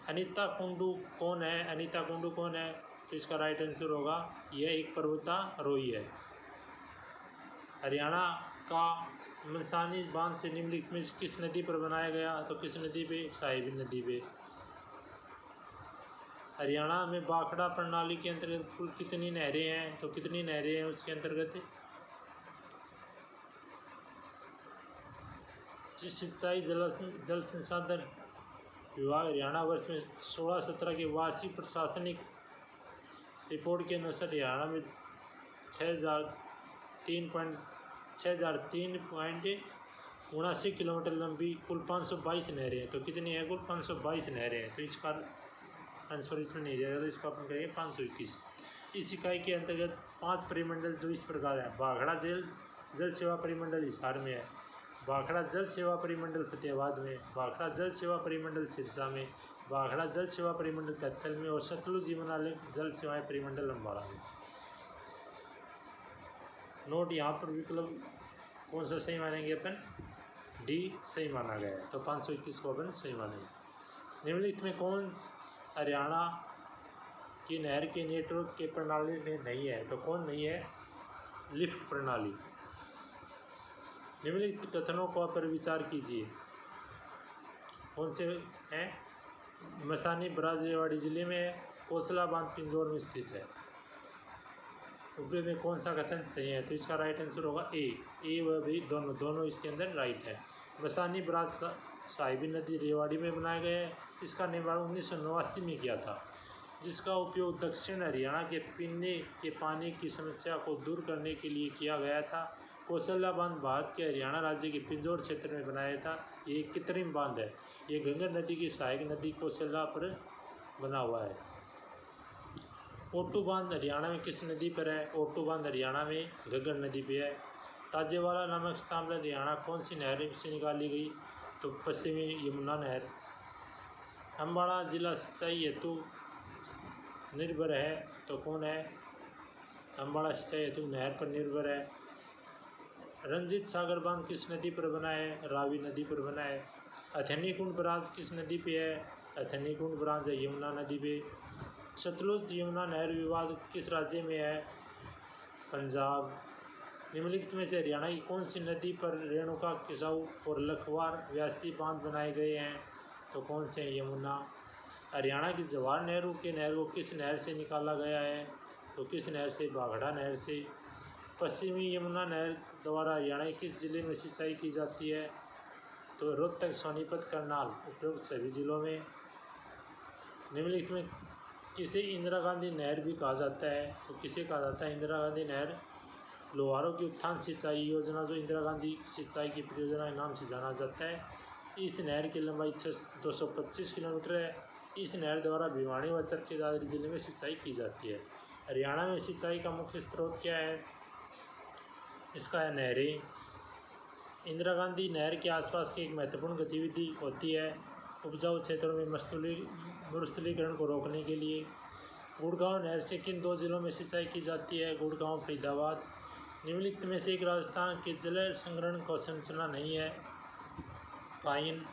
अनीता कुंडू कौन है? अनीता कुंडू कौन है? तो इसका राइट आंसर होगा यह एक पर्वतारोही है। हरियाणा का मनसानी बांध से निम्नलिखित में किस नदी पर बनाया गया? तो किस नदी पे? साहिबी नदी पे। हरियाणा में भाखड़ा प्रणाली के अंतर्गत कुल कितनी नहरें हैं? तो कितनी नहरें हैं उसके अंतर्गत? सिंचाई जल संसाधन विभाग हरियाणा वर्ष में 16-17 के वार्षिक प्रशासनिक रिपोर्ट के अनुसार हरियाणा में 6,003.79 किलोमीटर लंबी कुल 522 नहरें हैं। तो कितनी है? कुल 522 नहरें हैं। तो इसका आंसर इसमें नहीं जाएगा, तो इसको अपन करेंगे 521। इस इकाई के अंतर्गत 5 परिमंडल जो इस प्रकार है। भाखड़ा जल सेवा परिमंडल हिसार में है, भाखड़ा जल सेवा परिमंडल फतेहाबाद में, भाखड़ा जल सेवा परिमंडल सिरसा में, भाखड़ा जल सेवा परिमंडल कैथल में और सतलुज यमुना जल सेवाएं परिमंडल अम्बाड़ा में। नोट यहाँ पर विकल्प कौन सा सही मानेंगे अपन? डी सही माना गया है, तो 521 को अपन सही मानेंगे। निम्नलिखित में कौन हरियाणा की नहर के नेटवर्क के प्रणाली में नहीं है? तो कौन नहीं है? लिफ्ट प्रणाली। निम्नलिखित कथनों पर विचार कीजिए। कौन से हैं? मसानी बराज रेवाड़ी जिले में है, कोसला बांध पिंजौर में स्थित है। ऊपरी में कौन सा कथन सही है? तो इसका राइट आंसर होगा ए व बी दोनों इसके अंदर राइट है। मसानी बराज साहिबी नदी रेवाड़ी में बनाया गया है। इसका निर्माण 1989 में किया था। जिसका उपयोग दक्षिण हरियाणा के पीने के पानी की समस्या को दूर करने के लिए किया गया था। कौशल्या बांध भारत के हरियाणा राज्य के पिंजौर क्षेत्र में बनाया था। ये एक कृत्रिम बांध है। ये गंगा नदी की सहायक नदी कौशल्या पर बना हुआ है। ओटू बांध हरियाणा में किस नदी पर है? ओटू बांध हरियाणा में घग्गर नदी पे है। ताजेवाला नामक स्थान पर हरियाणा कौन सी नहर से निकाली गई? तो पश्चिमी यमुना नहर। अम्बाड़ा जिला सिंचाई हेतु निर्भर है, तो कौन है? अम्बाड़ा सिंचाई हेतु नहर पर निर्भर है। रंजीत सागर बांध किस नदी पर बना है? रावी नदी पर बना है। अथनी कुंड बराज किस नदी पे है? अथनी कुंड बराज है यमुना नदी पे। सतलुज यमुना नहर विवाद किस राज्य में है? पंजाब। निम्नलिखित में से हरियाणा की कौन सी नदी पर रेणुका, किसाऊ और लखवार व्यासी बांध बनाए गए हैं? तो कौन से? यमुना। हरियाणा की जवाहर नेहरू के नहर को किस नहर से निकाला गया है? तो किस नहर से? बाघड़ा नहर से। पश्चिमी यमुना नहर द्वारा हरियाणा के किस जिले में सिंचाई की जाती है? तो रोहतक, सोनीपत, करनाल उपरोक्त सभी जिलों में। निम्नलिखित में किसे इंदिरा गांधी नहर भी कहा जाता है? तो किसे कहा जाता है इंदिरा गांधी नहर? लोहारों की उत्थान सिंचाई योजना, जो इंदिरा गांधी सिंचाई की परियोजना के नाम से जाना जाता है। इस नहर की लंबाई 225 किलोमीटर है। इस नहर द्वारा भिवानी व चरखी दादरी जिले में सिंचाई की जाती है। हरियाणा में सिंचाई का मुख्य स्रोत क्या है? इसका है नहरें। इंदिरा गांधी नहर के आसपास की एक महत्वपूर्ण गतिविधि होती है उपजाऊ क्षेत्रों में मरुस्थलीकरण को रोकने के लिए। गुड़गांव नहर से किन 2 जिलों में सिंचाई की जाती है? गुड़गांव, फरीदाबाद। निम्नलिखित में से एक राजस्थान के जल संग्रहण को संरचना नहीं है? पाइन।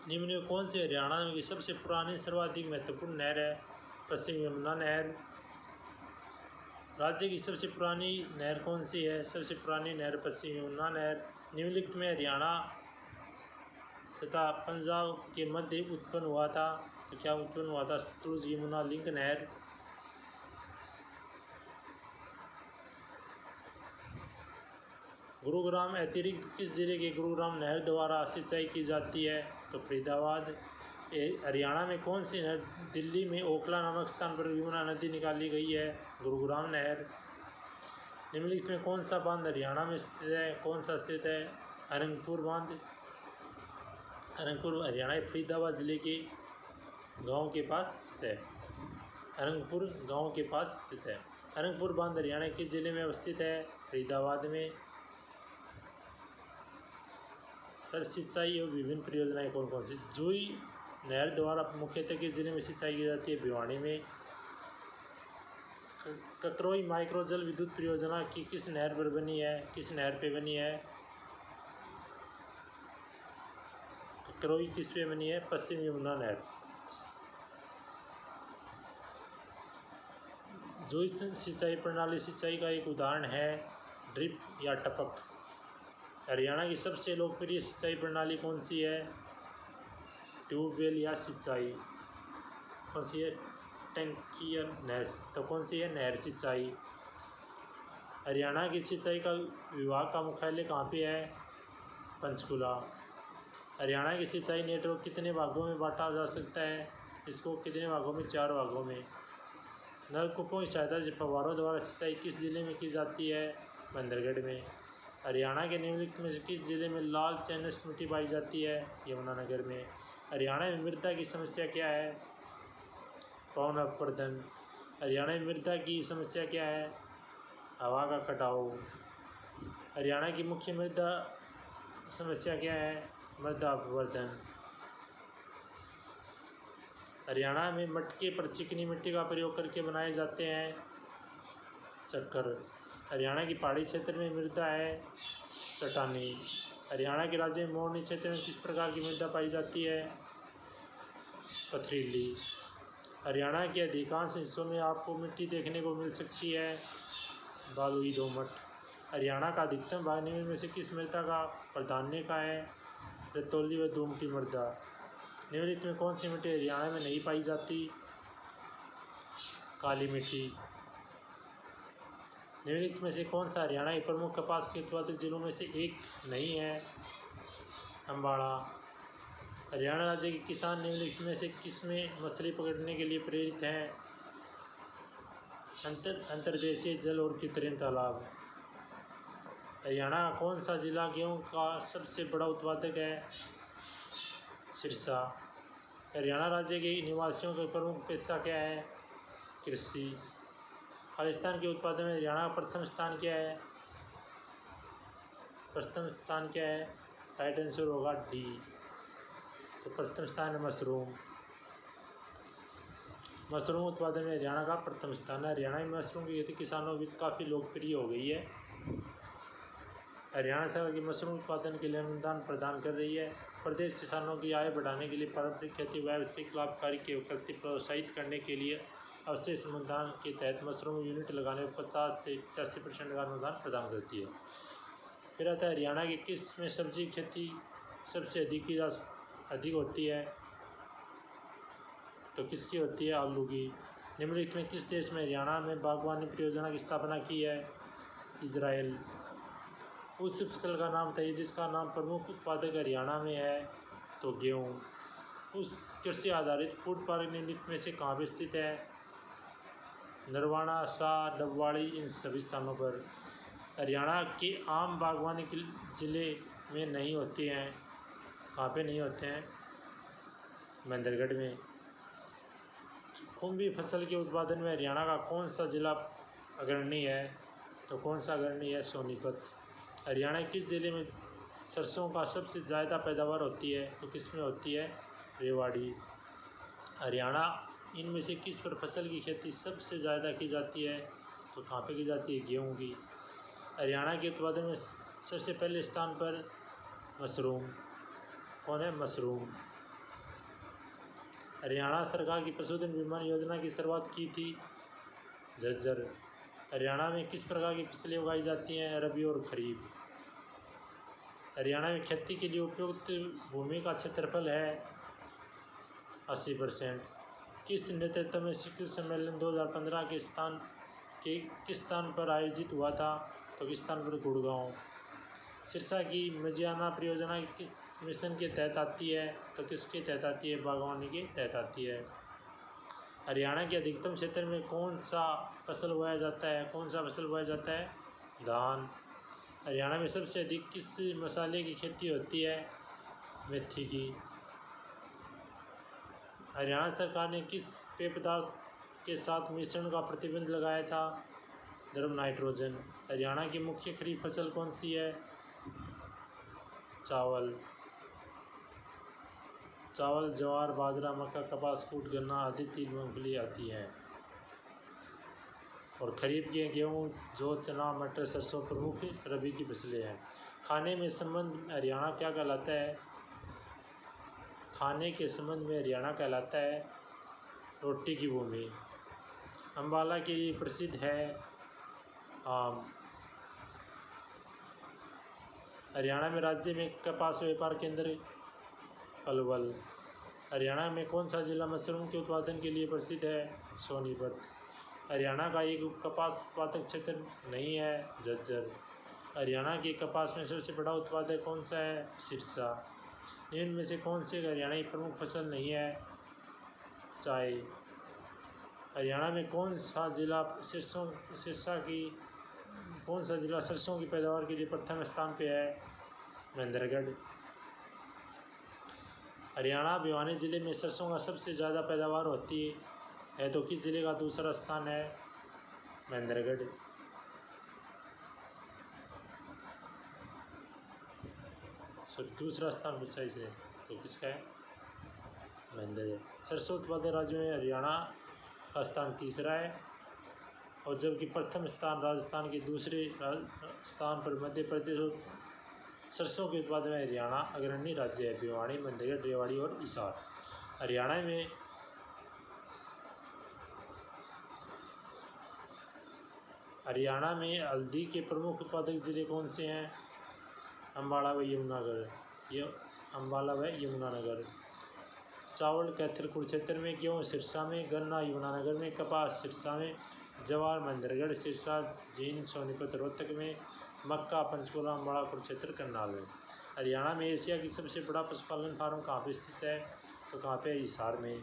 निम्न में कौन सी हरियाणा की सबसे पुरानी सर्वाधिक महत्वपूर्ण नहर है? पश्चिम यमुना नहर। राज्य की सबसे पुरानी नहर कौन सी है? सबसे पुरानी नहर पश्चिम यमुना नहर। निम्नलिखित में हरियाणा तथा पंजाब के मध्य उत्पन्न हुआ था, तो क्या उत्पन्न हुआ था? सतलुज यमुना लिंक नहर। गुरुग्राम अतिरिक्त किस जिले के गुरुग्राम नहर द्वारा सिंचाई की जाती है? तो फरीदाबाद। हरियाणा में कौन सी नहर दिल्ली में ओखला नामक स्थान पर यमुना नदी निकाली गई है? गुरुग्राम नहर। निम्नलिखित में कौन सा बांध हरियाणा में स्थित है? कौन सा स्थित है? अरंगपुर बांध। अरंगपुर हरियाणा के फरीदाबाद जिले के गांव के पास स्थित है। अरंगपुर गांव के पास स्थित है। अरंगपुर बांध हरियाणा किस जिले में अवस्थित है? फरीदाबाद में। तर सिंचाई एवं विभिन्न परियोजनाएं कौन कौन सी? जुई नहर द्वारा मुख्यतः किस जिले में सिंचाई की जाती है? भिवानी में। ककरोई माइक्रो जल विद्युत परियोजना की किस नहर पर बनी है? किस नहर पे बनी है? ककरोई किस पे बनी है? पश्चिम यमुना नहर। जुई सिंचाई प्रणाली सिंचाई का एक उदाहरण है ड्रिप या टपक। हरियाणा की सबसे लोकप्रिय सिंचाई प्रणाली कौन सी है? ट्यूबवेल या सिंचाई। कौन सी है? टंकी या नहर। तो कौन सी है? नहर सिंचाई। हरियाणा की सिंचाई का विभाग का मुख्यालय कहाँ पे है? पंचकुला। हरियाणा की सिंचाई नेटवर्क कितने भागों में बांटा जा सकता है? इसको कितने भागों में? 4 भागों में। नलकूपों की सहायता से फव्वारों द्वारा सिंचाई किस जिले में की जाती है? बंदरगढ़ में। हरियाणा के निम्नलिखित में से किस जिले में लाल चैनस मिट्टी पाई जाती है? यमुनानगर में। हरियाणा में मृदा की समस्या क्या है? पवन अपवर्तन। हरियाणा में मृदा की समस्या क्या है? हवा का कटाव। हरियाणा की मुख्य मृदा समस्या क्या है? मृदा अपवर्तन। हरियाणा में मटके पर चिकनी मिट्टी का प्रयोग करके बनाए जाते हैं चक्कर। हरियाणा की पहाड़ी क्षेत्र में मृदा है चट्टानी। हरियाणा के राज्य में मोरनी क्षेत्र में किस प्रकार की मृदा पाई जाती है? पथरीली। हरियाणा के अधिकांश हिस्सों में आपको मिट्टी देखने को मिल सकती है बालुई दोमट। हरियाणा का अधिकतम भाग निम्न में से किस मृदा का प्राधान्य का है? रेतौली व दोमटी मृदा। निम्नलिखित में कौन सी मिट्टी हरियाणा में नहीं पाई जाती? काली मिट्टी। निम्नलिखित में से कौन सा हरियाणा के प्रमुख कपास के उत्पादक जिलों में से एक नहीं है? अम्बाड़ा। हरियाणा राज्य के किसान निम्नलिखित में से किसमें मछली पकड़ने के लिए प्रेरित हैं? अंतर्देशीय जल और कृत्रिम तालाब। हरियाणा का कौन सा जिला गेहूं का सबसे बड़ा उत्पादक है? सिरसा। हरियाणा राज्य के निवासियों का प्रमुख पेशा क्या है? कृषि। खालिस्तान के उत्पादन में हरियाणा का प्रथम स्थान क्या है? राइट आंसर होगा डी। तो प्रथम स्थान है मशरूम। मशरूम उत्पादन में हरियाणा का प्रथम स्थान है। हरियाणा में मशरूम की खेती किसानों के बीच काफ़ी लोकप्रिय हो गई है। हरियाणा सरकार की मशरूम उत्पादन के लिए अनुदान प्रदान कर रही है। प्रदेश किसानों की आय बढ़ाने के लिए पारंपरिक खेती व्यावसायिक लाभकारी के प्रति प्रोत्साहित करने के लिए अवशेष अनुदान के तहत मशरूम यूनिट लगाने पर 50 से 85% का अनुदान प्रदान करती है। फिर आता है हरियाणा की किस में सब्जी खेती सबसे अधिक होती है? तो किसकी होती है? आलू की। निम्नलिखित में किस देश में हरियाणा में बागवानी परियोजना की स्थापना की है? इजराइल। उस फसल का नाम बताइए जिसका नाम प्रमुख उत्पादक हरियाणा में है? तो गेहूँ। उस कृषि आधारित फूड पार्क निम्नलिखित में से कहाँ पर स्थित है? नरवाना, शाह, डबवाड़ी, इन सभी स्थानों पर। हरियाणा के आम बागवानी के जिले में नहीं होते हैं। कहाँ पे नहीं होते हैं? महेंद्रगढ़ में। खुम्बी फसल के उत्पादन में हरियाणा का कौन सा जिला अग्रणी है? तो कौन सा अग्रणी है? सोनीपत। हरियाणा के किस जिले में सरसों का सबसे ज़्यादा पैदावार होती है? तो किस में होती है? रेवाड़ी। हरियाणा इनमें से किस पर फसल की खेती सबसे ज़्यादा की जाती है? तो कहाँ पे की जाती है? गेहूँ की। हरियाणा के उत्पादन में सबसे पहले स्थान पर मशरूम। कौन है? मशरूम। हरियाणा सरकार की पशुधन बीमा योजना की शुरुआत की थी? झज्जर। हरियाणा में किस प्रकार की फसलें उगाई जाती हैं? रबी और खरीफ। हरियाणा में खेती के लिए उपयुक्त भूमि का क्षेत्रफल है? 80%। किस नेतृत्व में शिखर सम्मेलन 2015 के किस स्थान पर आयोजित हुआ था? तो किस स्थान पर? गुड़गांव। सिरसा की मजियाना परियोजना किस मिशन के तहत आती है? तो किसके तहत आती है? बागवानी के तहत आती है। हरियाणा के अधिकतम क्षेत्र में कौन सा फसल उगाया जाता है? कौन सा फसल उगाया जाता है? धान। हरियाणा में सबसे अधिक किस मसाले की खेती होती है? मेथी की। हरियाणा सरकार ने किस पेय पदार्थ के साथ मिश्रण का प्रतिबंध लगाया था? द्रव नाइट्रोजन। हरियाणा की मुख्य खरीफ फसल कौन सी है? चावल। ज्वार, बाजरा, मक्का, कपास, कूट, गन्ना आदि, तिल, मूंगफली आती हैं। और खरीफ के गेहूँ, जौ, चना, मटर, सरसों प्रमुख रबी की फसलें हैं। खाने में संबंध हरियाणा क्या कहलाता है? खाने के संबंध में हरियाणा कहलाता है रोटी की भूमि। अम्बाला के लिए प्रसिद्ध है आम। हरियाणा में राज्य में कपास व्यापार केंद्र पलवल। हरियाणा में कौन सा जिला मशरूम के उत्पादन के लिए प्रसिद्ध है? सोनीपत। हरियाणा का एक कपास उत्पादक क्षेत्र नहीं है? झज्जर। हरियाणा के कपास में सबसे बड़ा उत्पादक कौन सा है? सिरसा। निम्न में से कौन से हरियाणा की प्रमुख फसल नहीं है? चाय। हरियाणा में कौन सा जिला सरसों की पैदावार के लिए प्रथम स्थान पे है? महेंद्रगढ़। हरियाणा भिवानी जिले में सरसों का सबसे ज़्यादा पैदावार होती है तो किस जिले का दूसरा स्थान है? महेंद्रगढ़। दूसरा स्थान पूछा इसे तो किसका है? महेंद्रगढ़। सरसों उत्पादक राज्यों में हरियाणा का स्थान तीसरा है और जबकि प्रथम स्थान राजस्थान के दूसरे स्थान पर मध्य प्रदेश और सरसों के उत्पादन में हरियाणा अग्रणी राज्य है। भिवानी, महेंद्रगढ़, रेवाड़ी और हिसार। हरियाणा में हल्दी के प्रमुख उत्पादक जिले कौन से हैं? अम्बाला व यमुनानगर। चावल कैथर कुरुक्षेत्र में, गेहूँ सिरसा में, गन्ना यमुनानगर में, कपास सिरसा में, जवार महेंद्रगढ़, सिरसा, जींद, सोनीपत रोहतक में, मक्का पंचकुला, अम्बाला, कुरुक्षेत्र, करनाल में। हरियाणा में एशिया की सबसे बड़ा पशुपालन फार्म कहाँ पे स्थित है? तो कहाँ पे है? हिसार में।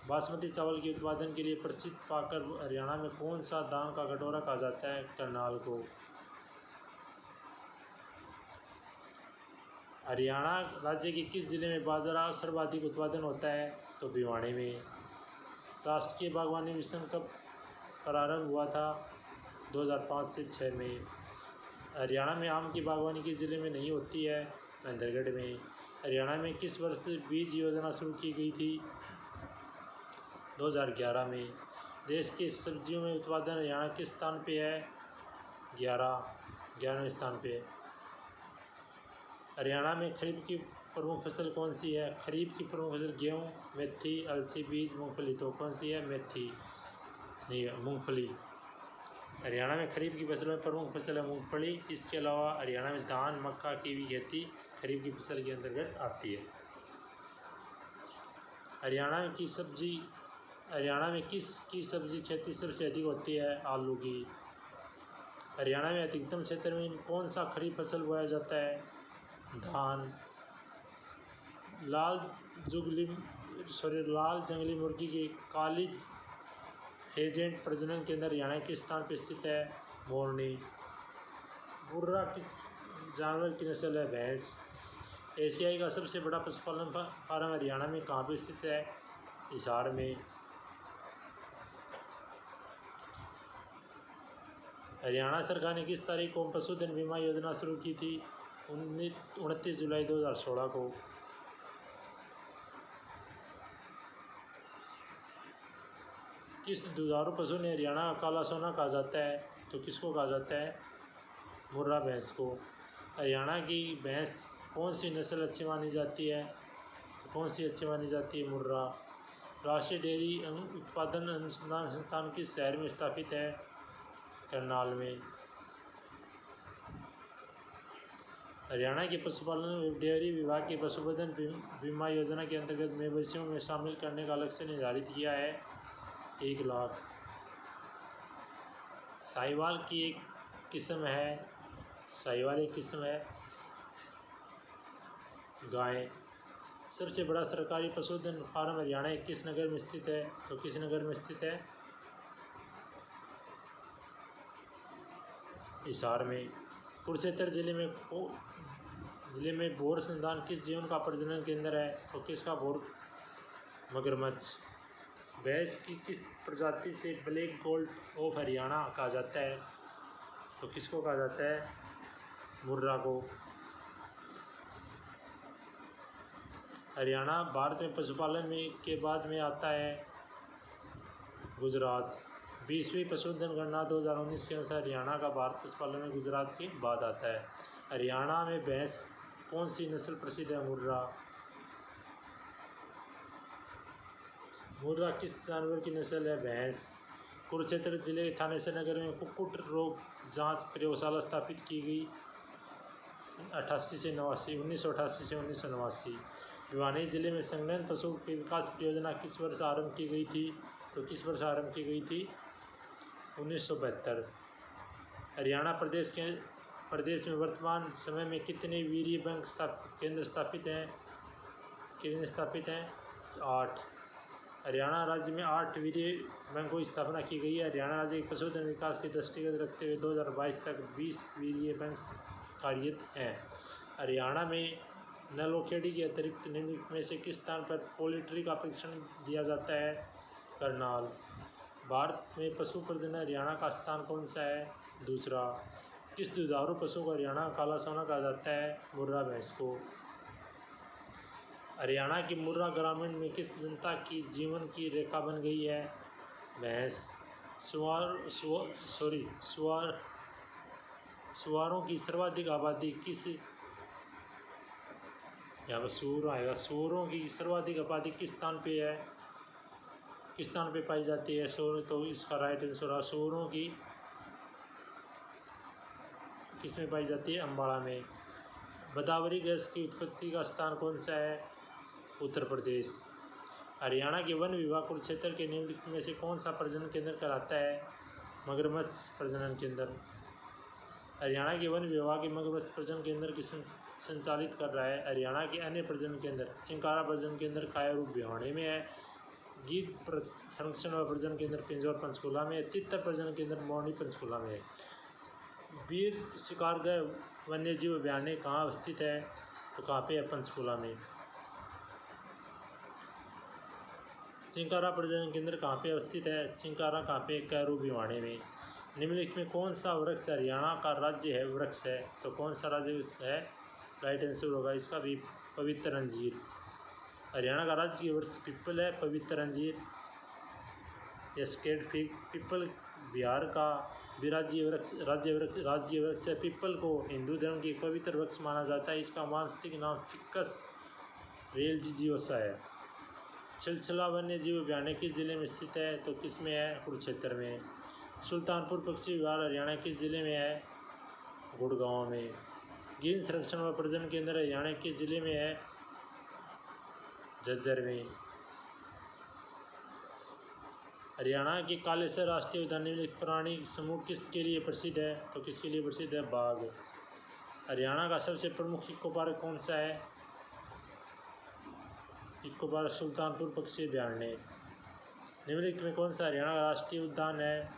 बासमती चावल के उत्पादन के लिए प्रसिद्ध पाकर हरियाणा में कौन सा धान का कटोरा कहा जाता है? करनाल को। हरियाणा राज्य के किस जिले में बाजरा सर्वाधिक उत्पादन होता है? तो भिवाड़ी में। राष्ट्रीय बागवानी मिशन कब प्रारंभ हुआ था? 2005 से 6 में। हरियाणा में आम की बागवानी किस जिले में नहीं होती है? महेंद्रगढ़ में। हरियाणा में किस वर्ष बीज योजना शुरू की गई थी? 2011 में। देश के सब्जियों में उत्पादन हरियाणा किस स्थान पे है? 11वें स्थान पे है। हरियाणा में खरीफ की प्रमुख फसल कौन सी है? खरीफ की प्रमुख फसल गेहूँ, मेथी, अलसी, बीज, मूंगफली। तो कौन सी है? मेथी नहीं, मूंगफली। हरियाणा में खरीफ की फसल में प्रमुख फसल है मूंगफली। इसके अलावा हरियाणा में धान, मक्का की भी खेती खरीफ की फसल के अंतर्गत आती है। हरियाणा में किस सब्जी खेती सबसे अधिक होती है? आलू की। हरियाणा में अधिकतम क्षेत्र में कौन सा खरीफ फसल बोया जाता है? धान। लाल जंगली मुर्गी के कालीज फेजेंट प्रजनन केंद्र हरियाणा के स्थान पर स्थित है? मोरनी। मुर्रा किस जानवर की नस्ल है? भैंस। एशियाई का सबसे बड़ा पशुपालन फार्म हरियाणा में कहाँ पर स्थित है? हिसार में। हरियाणा सरकार ने किस तारीख को पशुधन बीमा योजना शुरू की थी? 29 जुलाई 2016 को। किस दुधारू पशु ने हरियाणा का काला सोना कहा जाता है? तो किसको कहा जाता है? मुर्रा भैंस को। हरियाणा की भैंस कौन सी नस्ल अच्छी मानी जाती है? तो कौन सी अच्छी मानी जाती है? मुर्रा। राष्ट्रीय डेयरी उत्पादन अनुसंधान संस्थान किस शहर में स्थापित है? करनाल में। हरियाणा के पशुपालन एवं डेयरी विभाग के पशुधन बीमा योजना के अंतर्गत मवेशियों में शामिल करने का लक्ष्य निर्धारित किया है 1 लाख। साहिवाल की एक किस्म है गाय। सबसे बड़ा सरकारी पशुधन फार्म हरियाणा के किस नगर में स्थित है? तो किस नगर में स्थित है? हिसार में। कुरुक्षेत्र जिले में भोर संस्थान किस जीवन का प्रजनन केंद्र है? तो किसका? भोर मगरमच्छ। भैंस की किस प्रजाति से ब्लैक गोल्ड ऑफ हरियाणा कहा जाता है? तो किसको कहा जाता है? मुर्रा को। हरियाणा भारत में पशुपालन के बाद में आता है गुजरात। 20वीं पशुधन गणना 2019 के अनुसार हरियाणा का भारत पशुपालन में गुजरात के बाद आता है। हरियाणा में भैंस कौन सी नस्ल प्रसिद्ध है? मुर्रा। मुर्रा किस जानवर की नस्ल है? भैंस। कुरुक्षेत्र जिले के थानेसर नगर में कुक्कुट रोग जांच प्रयोगशाला स्थापित की गई 1988 से 1989। भिवानी जिले में संलग्न पशु के विकास परियोजना किस वर्ष आरंभ की गई थी? तो किस वर्ष आरंभ की गई थी? 1972। हरियाणा प्रदेश में वर्तमान समय में कितने वीर्य बैंक केंद्र स्थापित हैं? 8। हरियाणा राज्य में 8 वीर्य बैंकों की स्थापना की गई है। हरियाणा राज्य के पशुधन विकास के दृष्टिगत रखते हुए 2022 तक 20 वीर्य बैंक कार्यरत हैं। हरियाणा में नलोखेड़ी के अतिरिक्त निम्नलिखित में से किस स्थान पर पोल्ट्री का प्रशिक्षण दिया जाता है? करनाल। भारत में पशु प्रजनन हरियाणा का स्थान कौन सा है? दूसरा। किस दुधारू पशु को हरियाणा का काला सोना कहा जाता है? मुर्रा भैंस को। हरियाणा की मुर्रा ग्रामीण में किस जनता की जीवन की रेखा बन गई है? भैंस। सुअरों की सर्वाधिक आबादी यहाँ पर सूअर आएगा। सूअरों की सर्वाधिक आबादी किस स्थान पे है? किस स्थान पे पाई जाती है सूअर? तो इसका राइट आंसर है सूअरों की किस में पाई जाती है? अम्बाड़ा में। गोदावरी गैस की उत्पत्ति का स्थान कौन सा है? उत्तर प्रदेश। हरियाणा के वन विभाग कुरुक्षेत्र के निम्नलिखित में से कौन सा प्रजनन केंद्र कहलाता है? मगरमच्छ प्रजनन केंद्र। हरियाणा के वन विभाग के मगरमच्छ प्रजनन केंद्र की संचालित कर रहा है। हरियाणा के अन्य प्रजनन केंद्र चिंकारा प्रजनन केंद्र कायरू भिवाड़ी में है। गीत संरक्षण व प्रजनन केंद्र पिंजौर पंचकूला में है। तितर प्रजनन केंद्र मोरनी पंचकूला में है। वीर शिकारगढ़ वन्य जीव अभयारण्य कहाँ स्थित है, तो कहाँ पे है, पंचकूला में। चिंकारा प्रजनन केंद्र कहाँ पे स्थित है, चिंकारा कहाँ पे, कैरू भिवाड़ी में। निम्नलिखित में कौन सा वृक्ष हरियाणा का राज्य है वृक्ष है, तो कौन सा राज्य है, राइट आंसर होगा इसका भी पवित्र अंजीर। हरियाणा का राज्य की वृक्ष पीपल है, पवित्र अंजीर। एस्केड फिग पीपल बिहार का विराज्य वृक्ष राजकीय वृक्ष है। पीपल को हिंदू धर्म की पवित्र वृक्ष माना जाता है। इसका वास्तविक नाम फिकस रेल्जिजियोसा है। छिलछला वन्य जीव अभयारण्य किस जिले में स्थित है, तो किस में है, कुरुक्षेत्र में। सुल्तानपुर पक्षी विहार हरियाणा किस जिले में है, गुड़गांव में। गिर संरक्षण व प्रजनन केंद्र हरियाणा किस जिले में है, झज्जर में। हरियाणा के कालेसर राष्ट्रीय उद्यान निम्नलिखित प्राणी समूह किसके लिए प्रसिद्ध है, तो किसके लिए प्रसिद्ध है, बाघ। हरियाणा का सबसे प्रमुख इको पार्क कौन सा है, इको पार्क सुल्तानपुर पक्षी अभयारण्य। निम्नलिखित में कौन सा हरियाणा का राष्ट्रीय उद्यान है,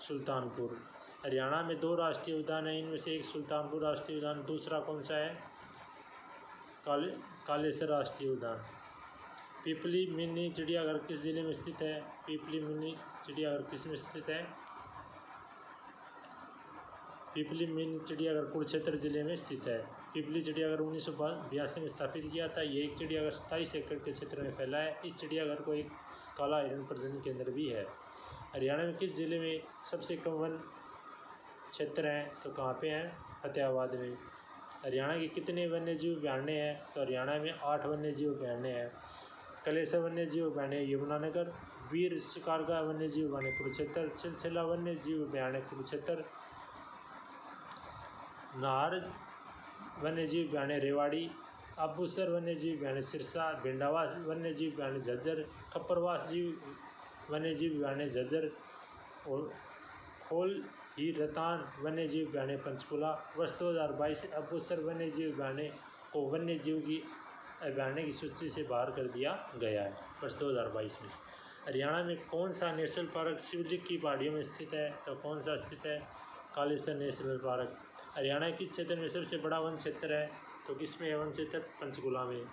सुल्तानपुर। हरियाणा में 2 राष्ट्रीय उद्यान हैं, इनमें से एक सुल्तानपुर राष्ट्रीय उद्यान, दूसरा कौन सा है, कालेसर राष्ट्रीय उद्यान। पिपली मिनी चिड़ियाघर किस जिले में स्थित है, पिपली मिनी चिड़ियाघर किस में स्थित है, पिपली मिनी चिड़ियाघर कुरुक्षेत्र जिले में स्थित है। पिपली चिड़ियाघर 1982 में स्थापित किया था। ये एक चिड़ियाघर 27 एकड़ के क्षेत्र में फैला है। इस चिड़ियाघर को एक काला हिरण प्रजनन केंद्र भी है। हरियाणा में किस जिले में सबसे कम वन क्षेत्र हैं, तो कहाँ पे हैं, फतेहाबाद में। हरियाणा के कितने वन्य जीव अभयारण्य हैं, तो हरियाणा में 8 वन्य जीव अभयारण्य हैं। कलेसर वन्य जीव अभयारण्य यमुनानगर, वीर शिकारगढ़ वन्य जीव अभयारण्य कुरुक्षेत्र, छिलछला वन्य जीव अभयारण्य कुरुक्षेत्र, नाहर वन्य जीव अभयारण्य रेवाड़ी, अबूसर वन्य जीव अभयारण्य सिरसा, भिंडावास वन्य जीव अभयारण्य झज्जर, खप्परवास वन्य जीव अभयारण्य झज्जर और खोल ही रतान वन्य जीव अभयारण्य पंचकूला। वर्ष 2022 अबूसर वन्य जीव अभयारण्य को वन्य जीव की अभयारण्य की सूची से बाहर कर दिया गया है वर्ष 2022 में। हरियाणा में कौन सा नेशनल पार्क शिवलिक की पहाड़ियों में स्थित है, तो कौन सा स्थित है, कालेसर नेशनल पार्क। हरियाणा किस क्षेत्र में सबसे बड़ा वन क्षेत्र है, तो किसमें है वन क्षेत्र, पंचकूला में।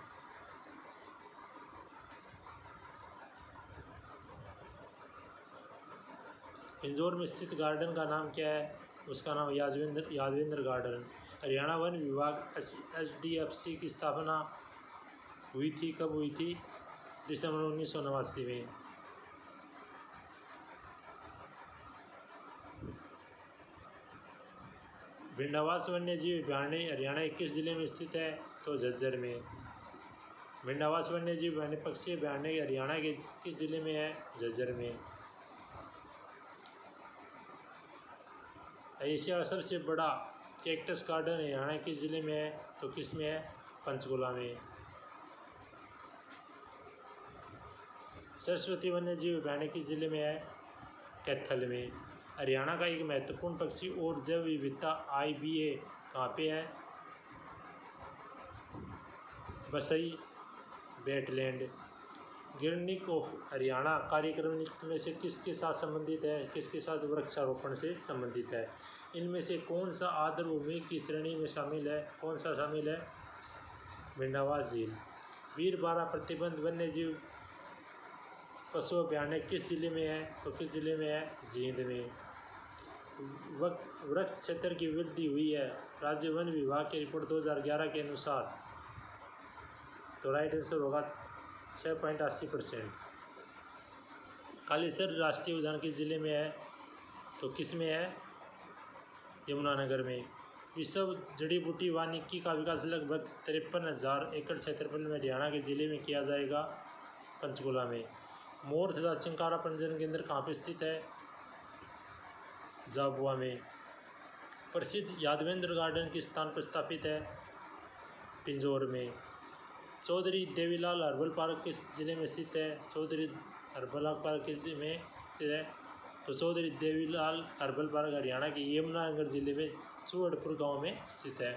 पिंजौर में स्थित गार्डन का नाम क्या है, उसका नाम यादवेंद्र गार्डन। हरियाणा वन विभाग HDFC की स्थापना हुई थी, कब हुई थी, दिसंबर 1989 में। भिंडावास वन्य जीव अभयारण्य हरियाणा के किस जिले में स्थित है, तो झज्जर में। भिंडावास वन्य जीव अभयारण्य पक्षी अभयारण्य हरियाणा के किस जिले में है, झज्जर में। एशिया का सबसे बड़ा कैक्टस गार्डन हरियाणा किस जिले में है, तो किस में है, पंचकूला में। सरस्वती वन्य जीव अभयारण्य किस जिले में है, कैथल में। हरियाणा का एक महत्वपूर्ण पक्षी और जैव विविधता IBA कहाँ पे है, बसई वेटलैंड। गिरनिक ऑफ हरियाणा कार्यक्रम में से किसके साथ संबंधित है, किसके साथ, वृक्षारोपण से संबंधित है। इनमें से कौन सा आर्द्रभूमि की श्रेणी में शामिल है, कौन सा शामिल है, भिंडावास झील। वीरबारा प्रतिबंध वन्य जीव पशु अभयारण्य किस जिले में है, तो किस जिले में है, जींद में। वृक्ष क्षेत्र की वृद्धि हुई है राज्य वन विभाग की रिपोर्ट 2011 के अनुसार, तो राइट आंसर होगा 6.80%। कालेसर राष्ट्रीय उद्यान किस जिले में है, तो किस में है, यमुनानगर में। विश्व जड़ी बूटी वानिकी का विकास लगभग 53,000 एकड़ क्षेत्रफल में हरियाणा के जिले में किया जाएगा, पंचकूला में। मोर तथा चिंकारा प्रजनन केंद्र कहाँ पे स्थित है, झाबुआ में। प्रसिद्ध यादवेंद्र गार्डन किस स्थान पर स्थापित है, पिंजौर में। चौधरी देवीलाल हर्बल पार्क किस जिले में स्थित है, चौधरी हर्बल पार्क किस जिले में स्थित है, तो चौधरी देवीलाल हर्बल पार्क हरियाणा के यमुनानगर जिले में चूहड़पुर गांव में स्थित है।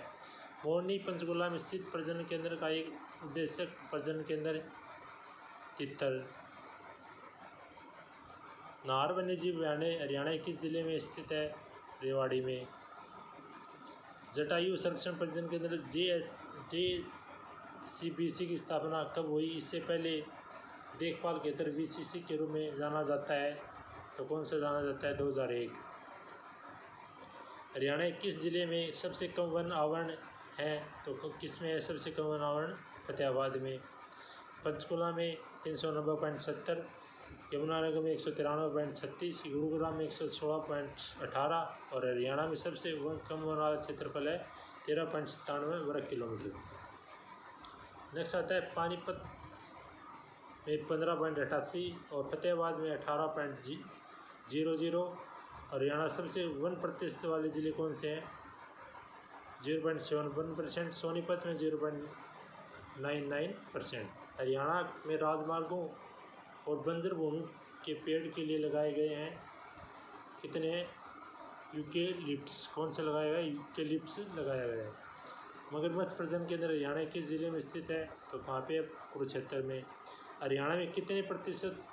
मोरनी पंचकुला में स्थित प्रजनन केंद्र का एक उद्देश्यक प्रजनन केंद्र तितर। नाहर वन्यजीव अभयारण्य हरियाणा के किस जिले में स्थित है? रेवाड़ी में। जटायु संरक्षण प्रजनन केंद्र JCBC की स्थापना कब हुई? इससे पहले देखभाल केंद्र VCC के रूप में जाना जाता है, तो कौन सा जाना जाता है? 2001। हरियाणा के किस जिले में सबसे कम वन आवरण है? तो किस में है सबसे कम वन आवरण? फतेहाबाद में। पंचकुला में 390.70, यमुनानगर में 193.36, गुरुग्राम में 116.18 और हरियाणा में सबसे कम वन वाला क्षेत्रफल है 13.97 वर्ग किलोमीटर। नेक्स्ट आता है पानीपत में 15.88 और फतेहाबाद में 18.00। हरियाणा सबसे वन प्रतिशत वाले ज़िले कौन से हैं? 0.71%। सोनीपत में 0.99%। हरियाणा में राजमार्गों और बंजर भूमि के पेड़ के लिए लगाए गए हैं कितने? यूकेलिप्टस। कौन सा लगाया गया? यूकेलिप्टस लगाया गया है। मगरमच्छ प्रजनन केंद्र हरियाणा के ज़िले में स्थित है, तो कहाँ पे? कुरुक्षेत्र में। हरियाणा में कितने प्रतिशत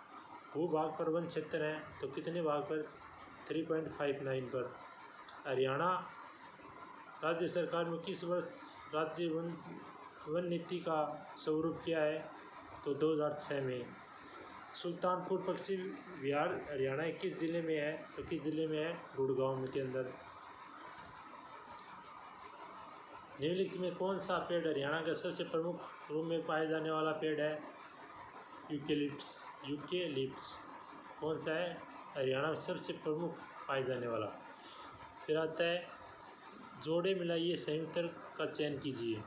भूभाग पर वन क्षेत्र हैं? तो कितने भाग पर? 3.59 पर। हरियाणा राज्य सरकार में किस वर्ष राज्य वन नीति का स्वरूप किया है? तो 2006 में। सुल्तानपुर पक्षी विहार हरियाणा के किस जिले में है? तो किस जिले में है? गुड़गांव के अंदर। निम्नलिखित में कौन सा पेड़ हरियाणा का सबसे प्रमुख रूप में पाए जाने वाला पेड़ है? यूकेलिप्टस। कौन सा है? हरियाणा में सबसे प्रमुख पाए जाने वाला। फिर आता है जोड़े मिलाइए संयुक्त का चयन कीजिए।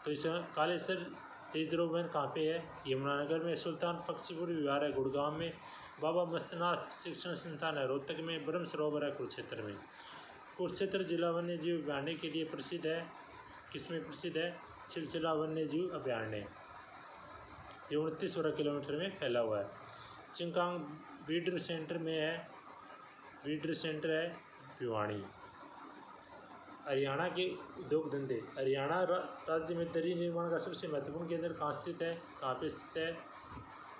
तो इस कालेसर रिजर्व वन कहाँ पे है? यमुनानगर में। सुल्तान पक्षीपुर विहार है गुड़गांव में। बाबा मस्तनाथ शिक्षण संस्थान है रोहतक में। ब्रह्म सरोवर है कुरुक्षेत्र में। कुरुक्षेत्र जिला वन्य जीव अभयारण्य के लिए प्रसिद्ध है। किसमें प्रसिद्ध है? चिलचिला वन्य जीव अभयारण्य, जो 29 वर्ग किलोमीटर में फैला हुआ है। चिंकांग ब्रीडर सेंटर में है, ब्रीडर सेंटर है भिवाड़ी। हरियाणा के उद्योग धंधे। हरियाणा राज्य में दरी निर्माण का सबसे महत्वपूर्ण केंद्र कहाँ स्थित है? कहाँ पे स्थित है?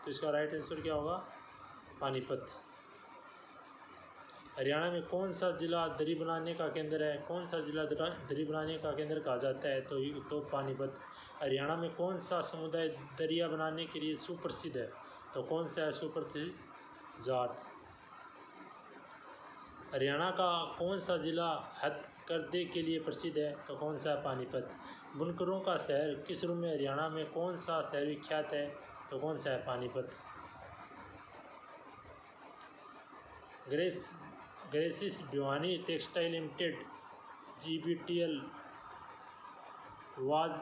तो इसका राइट आंसर क्या होगा? पानीपत। हरियाणा में कौन सा जिला दरी बनाने का केंद्र है? कौन सा जिला दरी बनाने का केंद्र कहा जाता है? तो पानीपत। हरियाणा में कौन सा समुदाय दरिया बनाने के लिए सुप्रसिद्ध है? तो कौन सा है सुप्रसिद्ध? जाट। हरियाणा का कौन सा जिला हथकरघे के लिए प्रसिद्ध है? तो कौन सा है? पानीपत। बुनकरों का शहर किस रूप में हरियाणा में कौन सा शहर विख्यात है? तो कौन सा है? पानीपत। ग्रेसिस Bhiwani textile limited GBTL was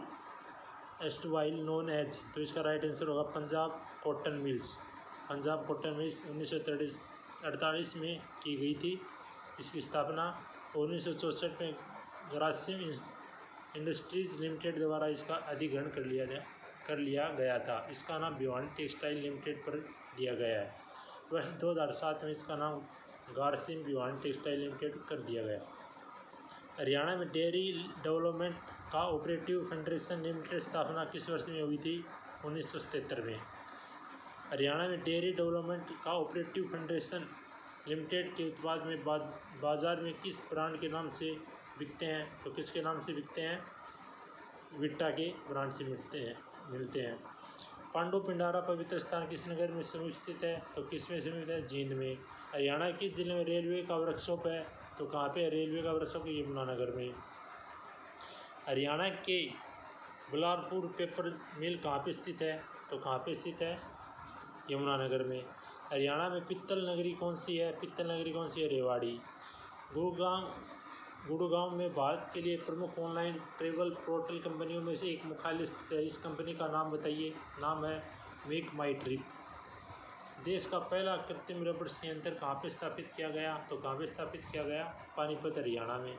erstwhile known as. तो इसका राइट आंसर होगा Punjab cotton mills. Punjab cotton mills 1948 में की गई थी इसकी स्थापना। 1964 में ग्रासिम इंडस्ट्रीज लिमिटेड द्वारा इसका अधिग्रहण कर लिया गया था। इसका नाम भिवानी टेक्सटाइल लिमिटेड पर दिया गया है। वर्ष 2007 में इसका नाम गारसिम भिवानी टेक्सटाइल लिमिटेड कर दिया गया। हरियाणा में dairy development cooperative federation limited स्थापना किस वर्ष में हुई थी? 1977 में। हरियाणा में dairy development cooperative federation limited के उत्पाद में बाजार में किस ब्रांड के नाम से बिकते हैं? तो किसके नाम से बिकते हैं? विट्टा के ब्रांड से मिलते हैं। पांडु पिंडारा पवित्र स्थान किस नगर में स्थित है? तो किस में स्थित है? जींद में। हरियाणा किस जिले में रेलवे का वर्कशॉप है? तो कहाँ पे है रेलवे का वर्कशॉप? यमुनानगर में। हरियाणा के गुलारपुर पेपर मिल कहाँ पे स्थित है? तो कहाँ पे स्थित है? यमुनानगर में। हरियाणा में पित्तल नगरी कौन सी है? पित्तल नगरी कौन सी है? रेवाड़ी। गुड़गांव में भारत के लिए प्रमुख ऑनलाइन ट्रैवल पोर्टल कंपनियों में से एक मुख्यालय स्थित है। इस कंपनी का नाम बताइए। नाम है मेक माई ट्रिप। देश का पहला कृत्रिम रबड़ संयंत्र कहाँ पे स्थापित किया गया? तो कहाँ पे स्थापित किया गया? पानीपत हरियाणा में।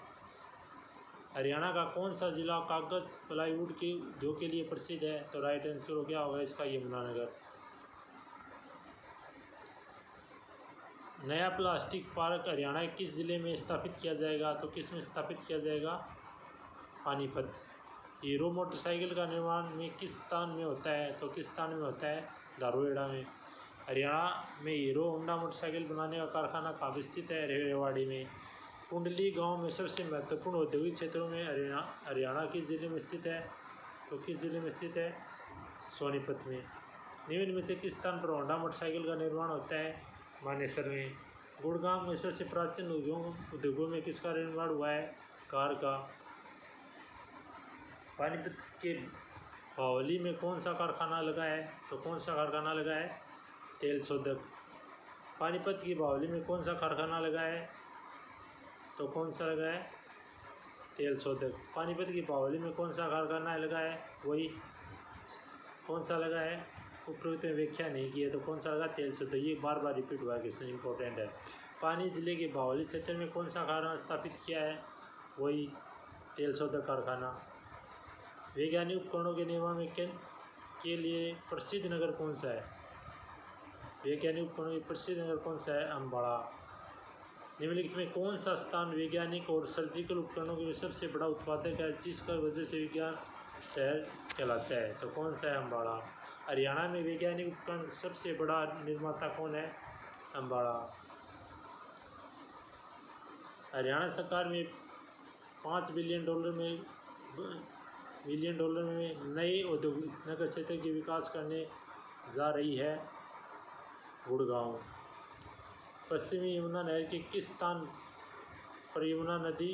हरियाणा का कौन सा जिला कागज प्लाईवुड के उद्योग के लिए प्रसिद्ध है? तो राइट आंसर हो गया होगा इसका यमुनानगर। नया प्लास्टिक पार्क हरियाणा के किस जिले में स्थापित किया जाएगा? तो किस में स्थापित किया जाएगा? पानीपत। हीरो मोटरसाइकिल का निर्माण में किस स्थान में होता है? तो किस स्थान में होता है? धारूहेड़ा में। हरियाणा में हीरो होंडा मोटरसाइकिल बनाने का कारखाना कहाँ स्थित है? रेवाड़ी में। कुंडली गांव में सबसे महत्वपूर्ण औद्योगिक क्षेत्रों में हरियाणा किस जिले में स्थित है? तो किस जिले में स्थित है? सोनीपत में। निम्न में से किस स्थान पर होंडा मोटरसाइकिल का निर्माण होता है? मानेसर में। गुड़गांव में सबसे प्राचीन उद्योगों में किसका निर्माण हुआ है? कार का। पानीपत के बावली में कौन सा कारखाना लगा है? तो कौन सा कारखाना लगा है? तेल शोधक। पानीपत की बावली में कौन सा कारखाना लगा है? तो कौन सा लगा है? तेल शोधक। पानीपत की बावली में कौन सा कारखाना लगा है? वही कौन सा लगा है? उपरोक्त में व्याख्या नहीं की है, तो कौन सा लगा? तेल शोधक। ये बार बार रिपीट हुआ है, क्वेश्चन इंपॉर्टेंट है। पानी जिले के बावली क्षेत्र में कौन सा कारखाना स्थापित किया है? वही तेल शोधक कारखाना। वैज्ञानिक उपकरणों के निर्माण में के लिए प्रसिद्ध नगर कौन सा है? वैज्ञानिक उपकरणों के प्रसिद्ध नगर कौन सा है? अम्बाड़ा। निम्नलिखित में कौन सा स्थान वैज्ञानिक और सर्जिकल उपकरणों के सबसे बड़ा उत्पादक है, जिसका वजह से विज्ञान शहर कहलाता है? तो कौन सा है? अम्बाड़ा। हरियाणा में वैज्ञानिक उपकरण सबसे बड़ा निर्माता कौन है? अम्बाड़ा। हरियाणा सरकार में $5 बिलियन में नए औद्योगिक नगर क्षेत्र के विकास करने जा रही है। गुड़गांव। पश्चिमी यमुना नहर के किस स्थान पर यमुना नदी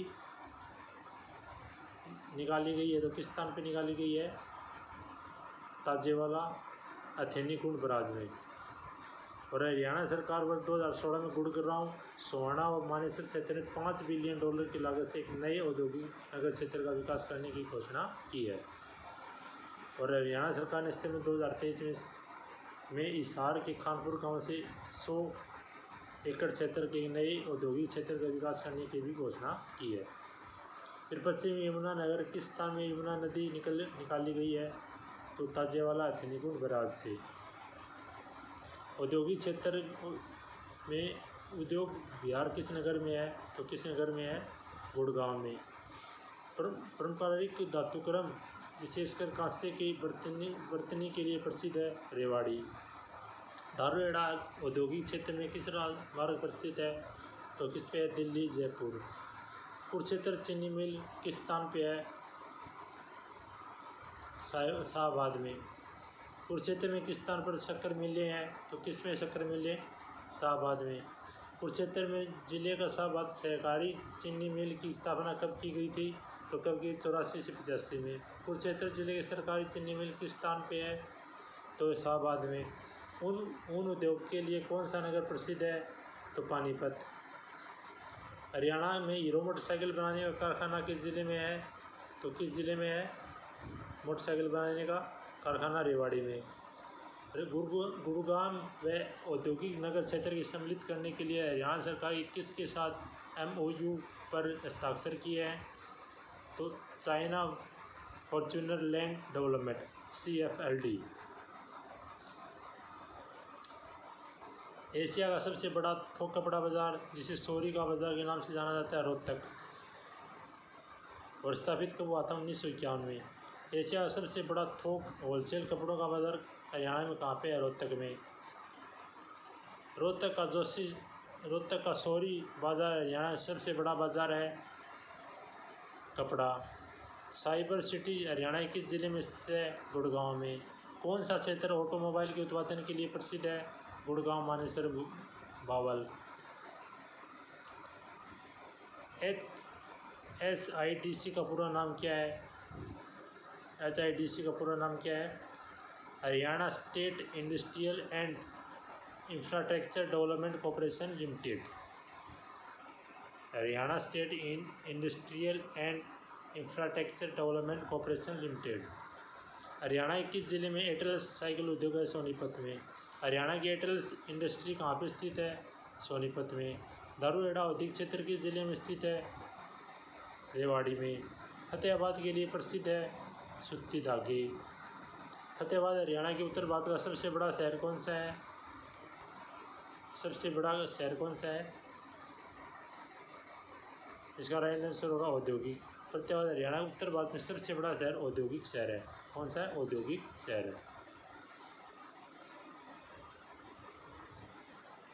निकाली गई है? तो किस स्थान पर निकाली गई है? ताजेवाला अथेनीकुंड बराज में। और हरियाणा सरकार वर्ष 2016 में गुड़गांव, सोहाना और मानेसर क्षेत्र में $5 बिलियन की लागत से एक नए औद्योगिक नगर क्षेत्र का विकास करने की घोषणा की है। और हरियाणा सरकार ने सितंबर 2023 में हिसार के खानपुर गांव से 100 एकड़ क्षेत्र के नए औद्योगिक क्षेत्र का विकास करने की भी घोषणा की है। फिर पश्चिमी यमुना नगर किस स्थान में यमुना नदी निकाली गई है? तो ताजेवाला अथेनीकुंड बराज से। औद्योगिक क्षेत्र में उद्योग विहार किस नगर में है? तो किस नगर में है? गुड़गांव में। पारंपरिक धातुक्रम विशेषकर कांसे के बर्तनी के लिए प्रसिद्ध है। रेवाड़ी। धारूहेड़ा औद्योगिक क्षेत्र में किस मार्ग पर स्थित है? तो किस पे है? दिल्ली जयपुर। कुरुक्षेत्र चीनी मिल किस स्थान पे है? शाहबाद में। कुरुक्षेत्र में किस स्थान पर शक्कर मिलें हैं? तो किस में शक्कर मिलें? शाहबाद में। कुरुक्षेत्र में जिले का शाहबाद सहकारी चीनी मिल की स्थापना कब की गई थी? तो कब की? 84 से 85 में। कुरुक्षेत्र जिले के सरकारी चीनी मिल किस स्थान पे है? तो शाहबाद में। ऊन उद्योग के लिए कौन सा नगर प्रसिद्ध है? तो पानीपत। हरियाणा में हीरो मोटरसाइकिल बनाने का कारखाना किस जिले में है? तो किस जिले में है मोटरसाइकिल बनाने का कारखाना? रेवाड़ी में। गुरुग्राम व औद्योगिक नगर क्षेत्र को सम्मिलित करने के लिए हरियाणा सरकार किसके साथ MOU पर हस्ताक्षर किए हैं? तो China Fortuner land development CFLD। Asia का सबसे बड़ा थोक कपड़ा बाजार, जिसे सोरी का बाजार के नाम से जाना जाता है, रोहतक। और स्थापित कब हुआ था? 1951 में। एशिया का सबसे बड़ा थोक होलसेल कपड़ों का बाजार हरियाणा में कहाँ पे है? रोहतक में। रोहतक का सोरी बाजार हरियाणा का सबसे बड़ा बाजार है कपड़ा। साइबर सिटी हरियाणा के किस जिले में स्थित है? गुड़गांव में। कौन सा क्षेत्र ऑटोमोबाइल के उत्पादन के लिए प्रसिद्ध है? गुड़गांव, मानेसर, बावल। HIDC का पूरा नाम क्या है? HIDC का पूरा नाम क्या है? Haryana state industrial and infrastructure development corporation limited. Haryana state industrial and infrastructure development corporation limited. Haryana के किस जिले में एयरटेल साइकिल उद्योग है? सोनीपत में। हरियाणा की एयरटेल इंडस्ट्री कहाँ पर स्थित है? सोनीपत में। धारूहेड़ा औद्योगिक क्षेत्र किस जिले में स्थित है? रेवाड़ी में। फतेहाबाद के लिए प्रसिद्ध है सूती धागे। फतेहाबाद हरियाणा के उत्तर भारत का सबसे बड़ा शहर कौन सा है? सबसे बड़ा शहर कौन सा है? इसका राइट आंसर होगा औद्योगिक। प्रत्यावर्त हरियाणा उत्तर भारत में सबसे बड़ा शहर औद्योगिक शहर है। कौन सा है? औद्योगिक शहर है।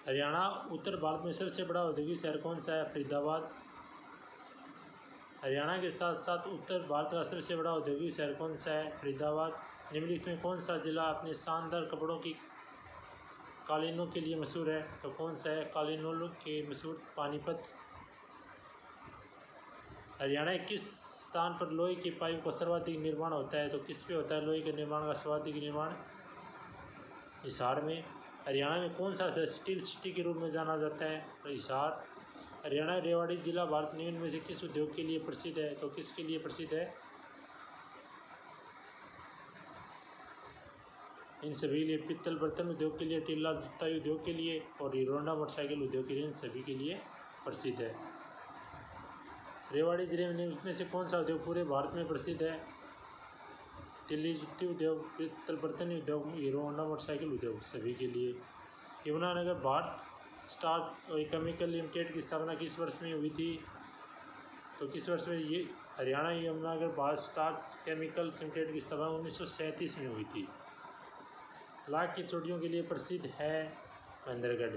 हरियाणा उत्तर भारत में सबसे बड़ा औद्योगिक शहर कौन सा है? फरीदाबाद। हरियाणा के साथ साथ उत्तर भारत का सबसे बड़ा औद्योगिक शहर कौन सा है? फरीदाबाद। निम्नलिखित में कौन सा जिला अपने शानदार कपड़ों की कालीनों के लिए मशहूर है? तो कौन सा है कालीनों के मशहूर? पानीपत। हरियाणा के किस स्थान पर लोहे की पाइप का सर्वाधिक निर्माण होता है? तो किस पे होता है लोहे के निर्माण का सर्वाधिक निर्माण? हिसार में। हरियाणा में कौन सा शहर स्टील सिटी के रूप में जाना जाता है? तो हिसार। हरियाणा रेवाड़ी जिला भारत निम्न में से किस उद्योग के लिए प्रसिद्ध है? तो किसके लिए प्रसिद्ध है? इन सभी के लिए पित्तल बर्तन उद्योग के लिए, टिल्ला जूता उद्योग के लिए और हीरो होंडा मोटरसाइकिल उद्योग के लिए, इन सभी के लिए प्रसिद्ध है। रेवाड़ी जिले में निम्नलिखित में से कौन सा उद्योग पूरे भारत में प्रसिद्ध है? तिल्ली जूती उद्योग, पित्तल बर्तन उद्योग, हीरो होंडा मोटरसाइकिल उद्योग, सभी के लिए। यमुनानगर भारत स्टार्च और केमिकल लिमिटेड की स्थापना किस वर्ष में हुई थी? तो किस वर्ष में? ये Haryana Yamunanagar Bharat starch chemical limited की स्थापना 1937 में हुई थी। लाख की चोटियों के लिए प्रसिद्ध है महेंद्रगढ़।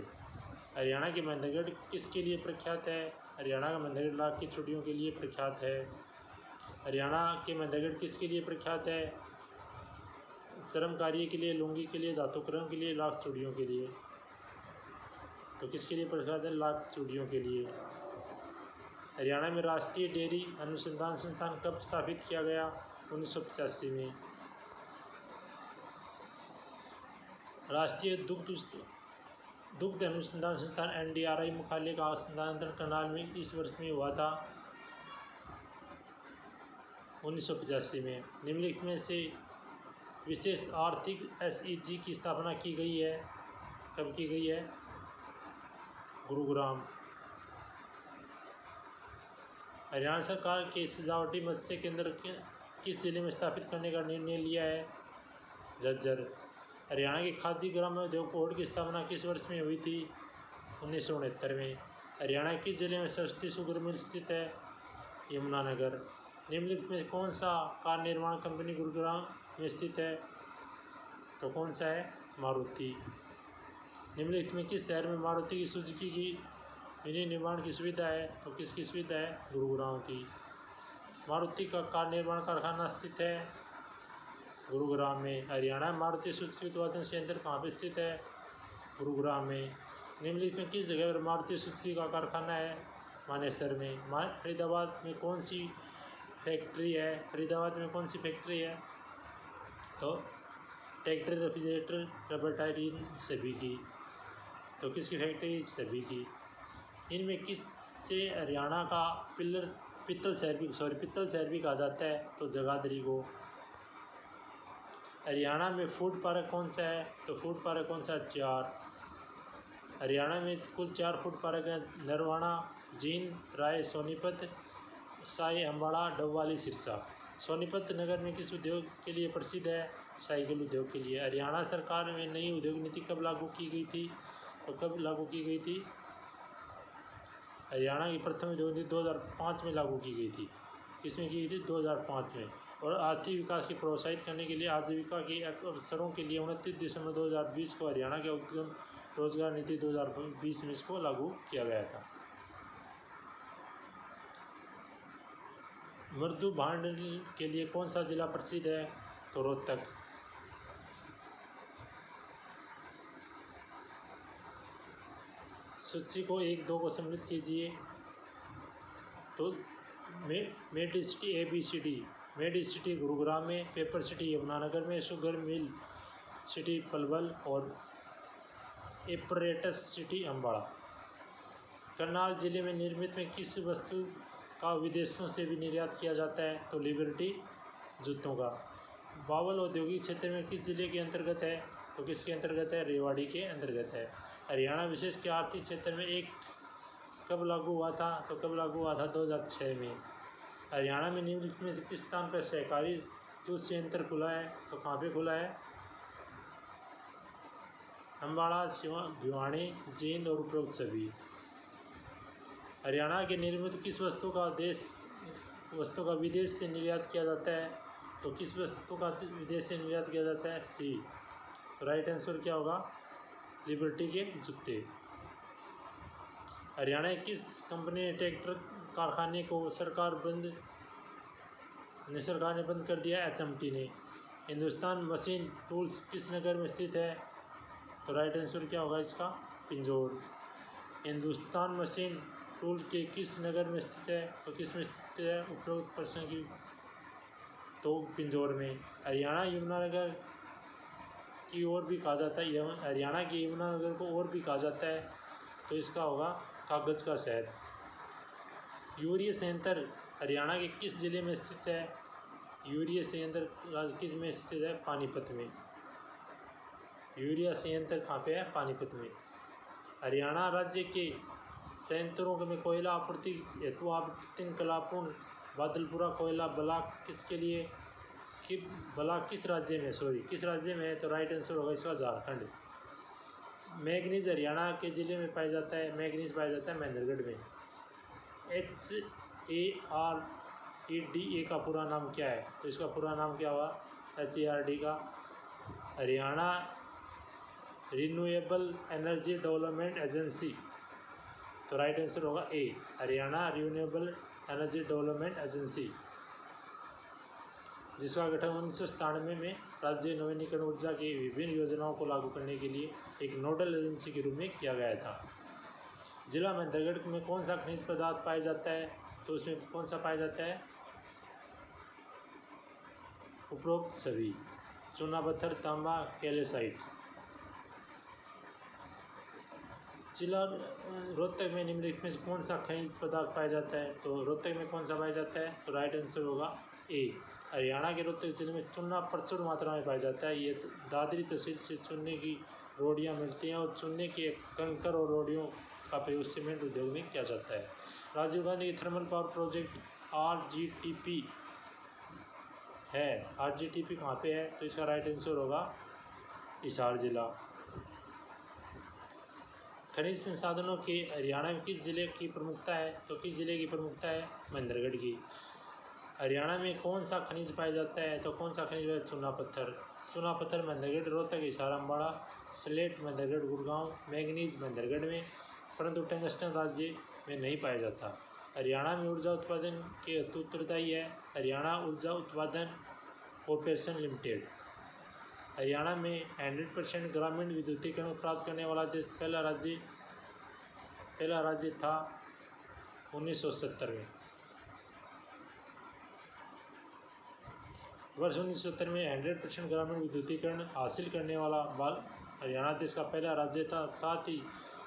हरियाणा के महेंद्रगढ़ किसके लिए प्रख्यात है? हरियाणा का महेंद्रगढ़ लाख की चोटियों के लिए प्रख्यात है। हरियाणा के महेंद्रगढ़ किसके लिए प्रख्यात है? चर्मकार्य के लिए, लुंगी के लिए, धातुकर्म के लिए, लाख चूड़ियों के लिए। तो किसके लिए प्रख्यात है? लाख चूड़ियों के लिए। हरियाणा में राष्ट्रीय डेयरी अनुसंधान संस्थान कब स्थापित किया गया? 1985 में। राष्ट्रीय दुग्ध अनुसंधान संस्थान NDRI मुख्यालय का स्थानांतरण करनाल में इस वर्ष में हुआ था? 1985 में। निम्नलिखित में से विशेष आर्थिक SEZ की स्थापना की गई है? कब की गई है? गुरुग्राम। हरियाणा सरकार के सजावटी मत्स्य केंद्र किस जिले में स्थापित करने का निर्णय लिया है? झज्जर। हरियाणा के खादी ग्रामोद्योग बोर्ड की स्थापना किस वर्ष में हुई थी? 1969 में। हरियाणा किस जिले में सरस्वती शुगर मिल स्थित है? यमुनानगर। निम्नलिखित में कौन सा कार निर्माण कंपनी गुरुग्राम में स्थित है? तो कौन सा है? मारुति। निम्नलिखित में किस शहर में मारुति की सुजुकी की विनिर्माण की सुविधा है? तो किसकी सुविधा है? गुरुग्राम की। मारुति का कार निर्माण कारखाना स्थित है गुरुग्राम में। हरियाणा में मारुति सुजुकी उत्पादन संयंत्र कहाँ पर स्थित है? गुरुग्राम में। निम्नलिखित में किस जगह पर मारुति सुजुकी का कारखाना है? मानेसर में। फरीदाबाद में कौन सी फैक्ट्री है? फरीदाबाद में कौन सी फैक्ट्री है? तो ट्रैक्टर, रेफ्रिजरेटर, रबर टायर, इन सभी की। तो किसकी फैक्ट्री? सभी की। इनमें किससे हरियाणा का पित्तल शहर भी कहा जाता है? तो जगाधरी को। हरियाणा में फूड पार्क कौन सा है? तो फूड पार्क कौन सा? 4। हरियाणा में कुल 4 फूड पार्क हैं: नरवाना, जींद, राय, सोनीपत, साई अम्बाड़ा, डबवाली, सिरसा। सोनीपत नगर में किस उद्योग के लिए प्रसिद्ध है? साइकिल उद्योग के लिए। हरियाणा सरकार में नई उद्योग नीति कब लागू की गई थी? तो कब लागू की गई थी? हरियाणा की प्रथम उद्योग नीति 2005 में लागू की गई थी। किसमें की गई थी? 2005 में। और आर्थिक विकास को प्रोत्साहित करने के लिए आजीविका के अवसरों के लिए 29 दिसंबर 2020 को हरियाणा के उद्यम रोजगार नीति 2020 में इसको लागू किया गया था। मृदु भांड के लिए कौन सा जिला प्रसिद्ध है? तो रोहतक। सूची को 1-2 को सम्मिलित कीजिए। तो made city ABCD। Made city Gurugram में, पेपर सिटी यमुनानगर में, शुगर मिल सिटी पलवल और एपरेटस सिटी अम्बाड़ा। करनाल जिले में निर्मित में किस वस्तु का विदेशों से भी निर्यात किया जाता है? तो लिबर्टी जूतों का। बावल औद्योगिक क्षेत्र में किस जिले के अंतर्गत है? तो किसके अंतर्गत है? रेवाड़ी के अंतर्गत है। हरियाणा विशेष के आर्थिक क्षेत्र में एक कब लागू हुआ था? तो कब लागू हुआ था? 2006 में। हरियाणा में निम्नलिखित में से किस स्थान पर सहकारी दूध संयंत्र खुला है? तो कहाँ पे खुला है? अम्बाड़ा, भिवानी, जींद और उपरोक्त सभी। हरियाणा के निर्मित किस वस्तु का वस्तु का विदेश से निर्यात किया जाता है, तो किस वस्तु का विदेश से निर्यात किया जाता है? सी। राइट आंसर क्या होगा? लिबर्टी के जूते। हरियाणा की किस कंपनी ने ट्रैक्टर कारखाने को सरकार ने बंद कर दिया? एचएमटी ने। हिंदुस्तान मशीन टूल्स किस नगर में स्थित है? तो राइट आंसर क्या होगा इसका? पिंजौर। हिंदुस्तान मशीन टूल के किस नगर में स्थित है? तो किस में स्थित है उपरोक्त प्रश्न की? तो पिंजौर में। हरियाणा यमुनानगर की ओर भी कहा जाता है, हरियाणा के यमुनानगर को और भी कहा जाता है, तो इसका होगा कागज़ का शहर। यूरिया संयंत्र हरियाणा के किस जिले में स्थित है? यूरिया संयंत्र किस में स्थित है? पानीपत में। यूरिया संयंत्र कहाँ पे है? पानीपत में। हरियाणा राज्य के संयंत्रों में कोयला आपूर्ति हेतु आवर्तन कलापुर बादलपुरा कोयला ब्लॉक किसके लिए कि ब्लॉक किस राज्य में किस राज्य में है? तो राइट आंसर होगा इसका झारखंड। मैग्नीज हरियाणा के ज़िले में पाया जाता है, मैग्नीज पाया जाता है महेंद्रगढ़ में। HAREDA का पूरा नाम क्या है? तो इसका पूरा नाम क्या हुआ? HARD का Haryana renewable energy development agency, तो राइट आंसर होगा A, Haryana renewable energy development agency, जिसका गठन 1997 में राज्य नवीनीकरण ऊर्जा की विभिन्न योजनाओं को लागू करने के लिए एक नोडल एजेंसी के रूप में किया गया था। जिला महेंद्रगढ़ में कौन सा खनिज पदार्थ पाया जाता है? तो उसमें कौन सा पाया जाता है? उपरोक्त सभी, चूना पत्थर, तांबा, कैल्साइट। जिला रोहतक में निम्नलिखित में कौन सा खनिज पदार्थ पाया जाता है? तो रोहतक में कौन सा पाया जाता है? तो राइट आंसर होगा ए, हरियाणा के रोहतक जिले में चूना प्रचुर मात्रा में पाया जाता है। ये दादरी तहसील से चूने की रोडियां मिलती हैं और चूने के कंकर और रोडियों का प्रयोग सीमेंट उद्योग में किया जाता है। Rajiv Gandhi thermal power project RGTP है, RGTP कहाँ पे है? तो इसका राइट आंसर होगा हिसार जिला। खनिज संसाधनों के हरियाणा में किस जिले की प्रमुखता है? तो किस जिले की प्रमुखता है? महेंद्रगढ़ की। हरियाणा में कौन सा खनिज पाया जाता है? तो कौन सा खनिज है? चूना पत्थर। चूना पत्थर महेंद्रगढ़, रोहतक, हिसार, अम्बाड़ा, स्लेट महेंद्रगढ़, गुड़गांव, मैंगनीज महेंद्रगढ़ में, परंतु टंगस्टन राज्य में नहीं पाया जाता। हरियाणा में ऊर्जा उत्पादन के हेतु उत्तरदायी है हरियाणा ऊर्जा उत्पादन कॉर्पोरेशन लिमिटेड। हरियाणा में 100% ग्रामीण विद्युतीकरण प्राप्त करने वाला देश पहला राज्य था 1970 में। वर्ष 1970 में 100% ग्रामीण विद्युतीकरण हासिल करने वाला हरियाणा देश का पहला राज्य था। साथ ही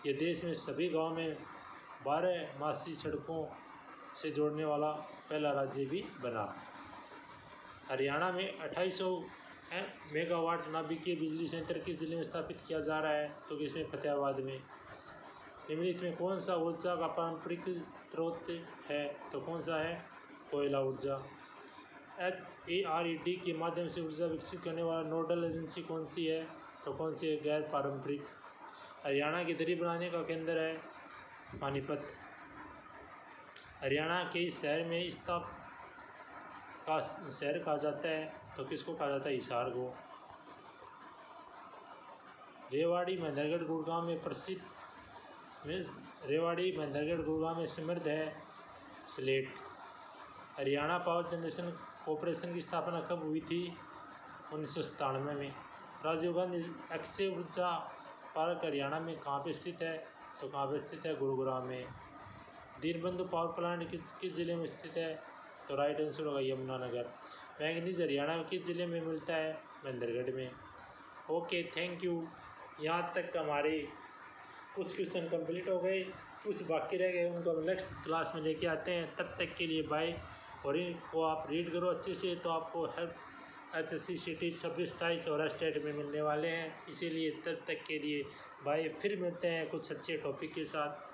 ये देश में सभी गाँव में 12 मासी सड़कों से जोड़ने वाला पहला राज्य भी बना। हरियाणा में 2800 मेगावाट नाभिकीय बिजली संयंत्र किस जिले में स्थापित किया जा रहा है? तो किसमें? फतेहाबाद में। निम्नलिखित में कौन सा ऊर्जा का पारंपरिक स्रोत है? तो कौन सा है? कोयला ऊर्जा। HARED के माध्यम से ऊर्जा विकसित करने वाला नोडल एजेंसी कौन सी है? तो कौन सी है? गैर पारंपरिक। हरियाणा की दरी बनाने का केंद्र है पानीपत। हरियाणा के इस शहर में का शहर कहा जाता है, तो किसको कहा जाता है? हिसार को। रेवाड़ी महेंद्रगढ़ गुड़गांव में प्रसिद्ध रेवाड़ी महेंद्रगढ़ गुड़गांव में समृद्ध है slate. Haryana power generation corporation की स्थापना कब हुई थी? 1997 में। राजीव गांधी अक्षय ऊर्जा पार्क हरियाणा में कहाँ पे स्थित है? तो कहाँ पे स्थित है? गुरुग्राम में। दीनबंधु पावर प्लांट किस जिले में स्थित है? तो राइट आंसर होगा यमुनानगर। मैंगनीज हरियाणा में किस जिले में मिलता है? महेंद्रगढ़ में। Okay, thank you. यहाँ तक हमारे कुछ क्वेश्चन कंप्लीट हो गए, कुछ बाकी रह गए, उनको हम नेक्स्ट क्लास में लेके आते हैं। तब तक के लिए बाय। और इनको आप रीड करो अच्छे से, तो आपको हर HSC सिटी 26 तारीख और स्टेट में मिलने वाले हैं। इसीलिए तब तक के लिए बाय। फिर मिलते हैं कुछ अच्छे टॉपिक के साथ।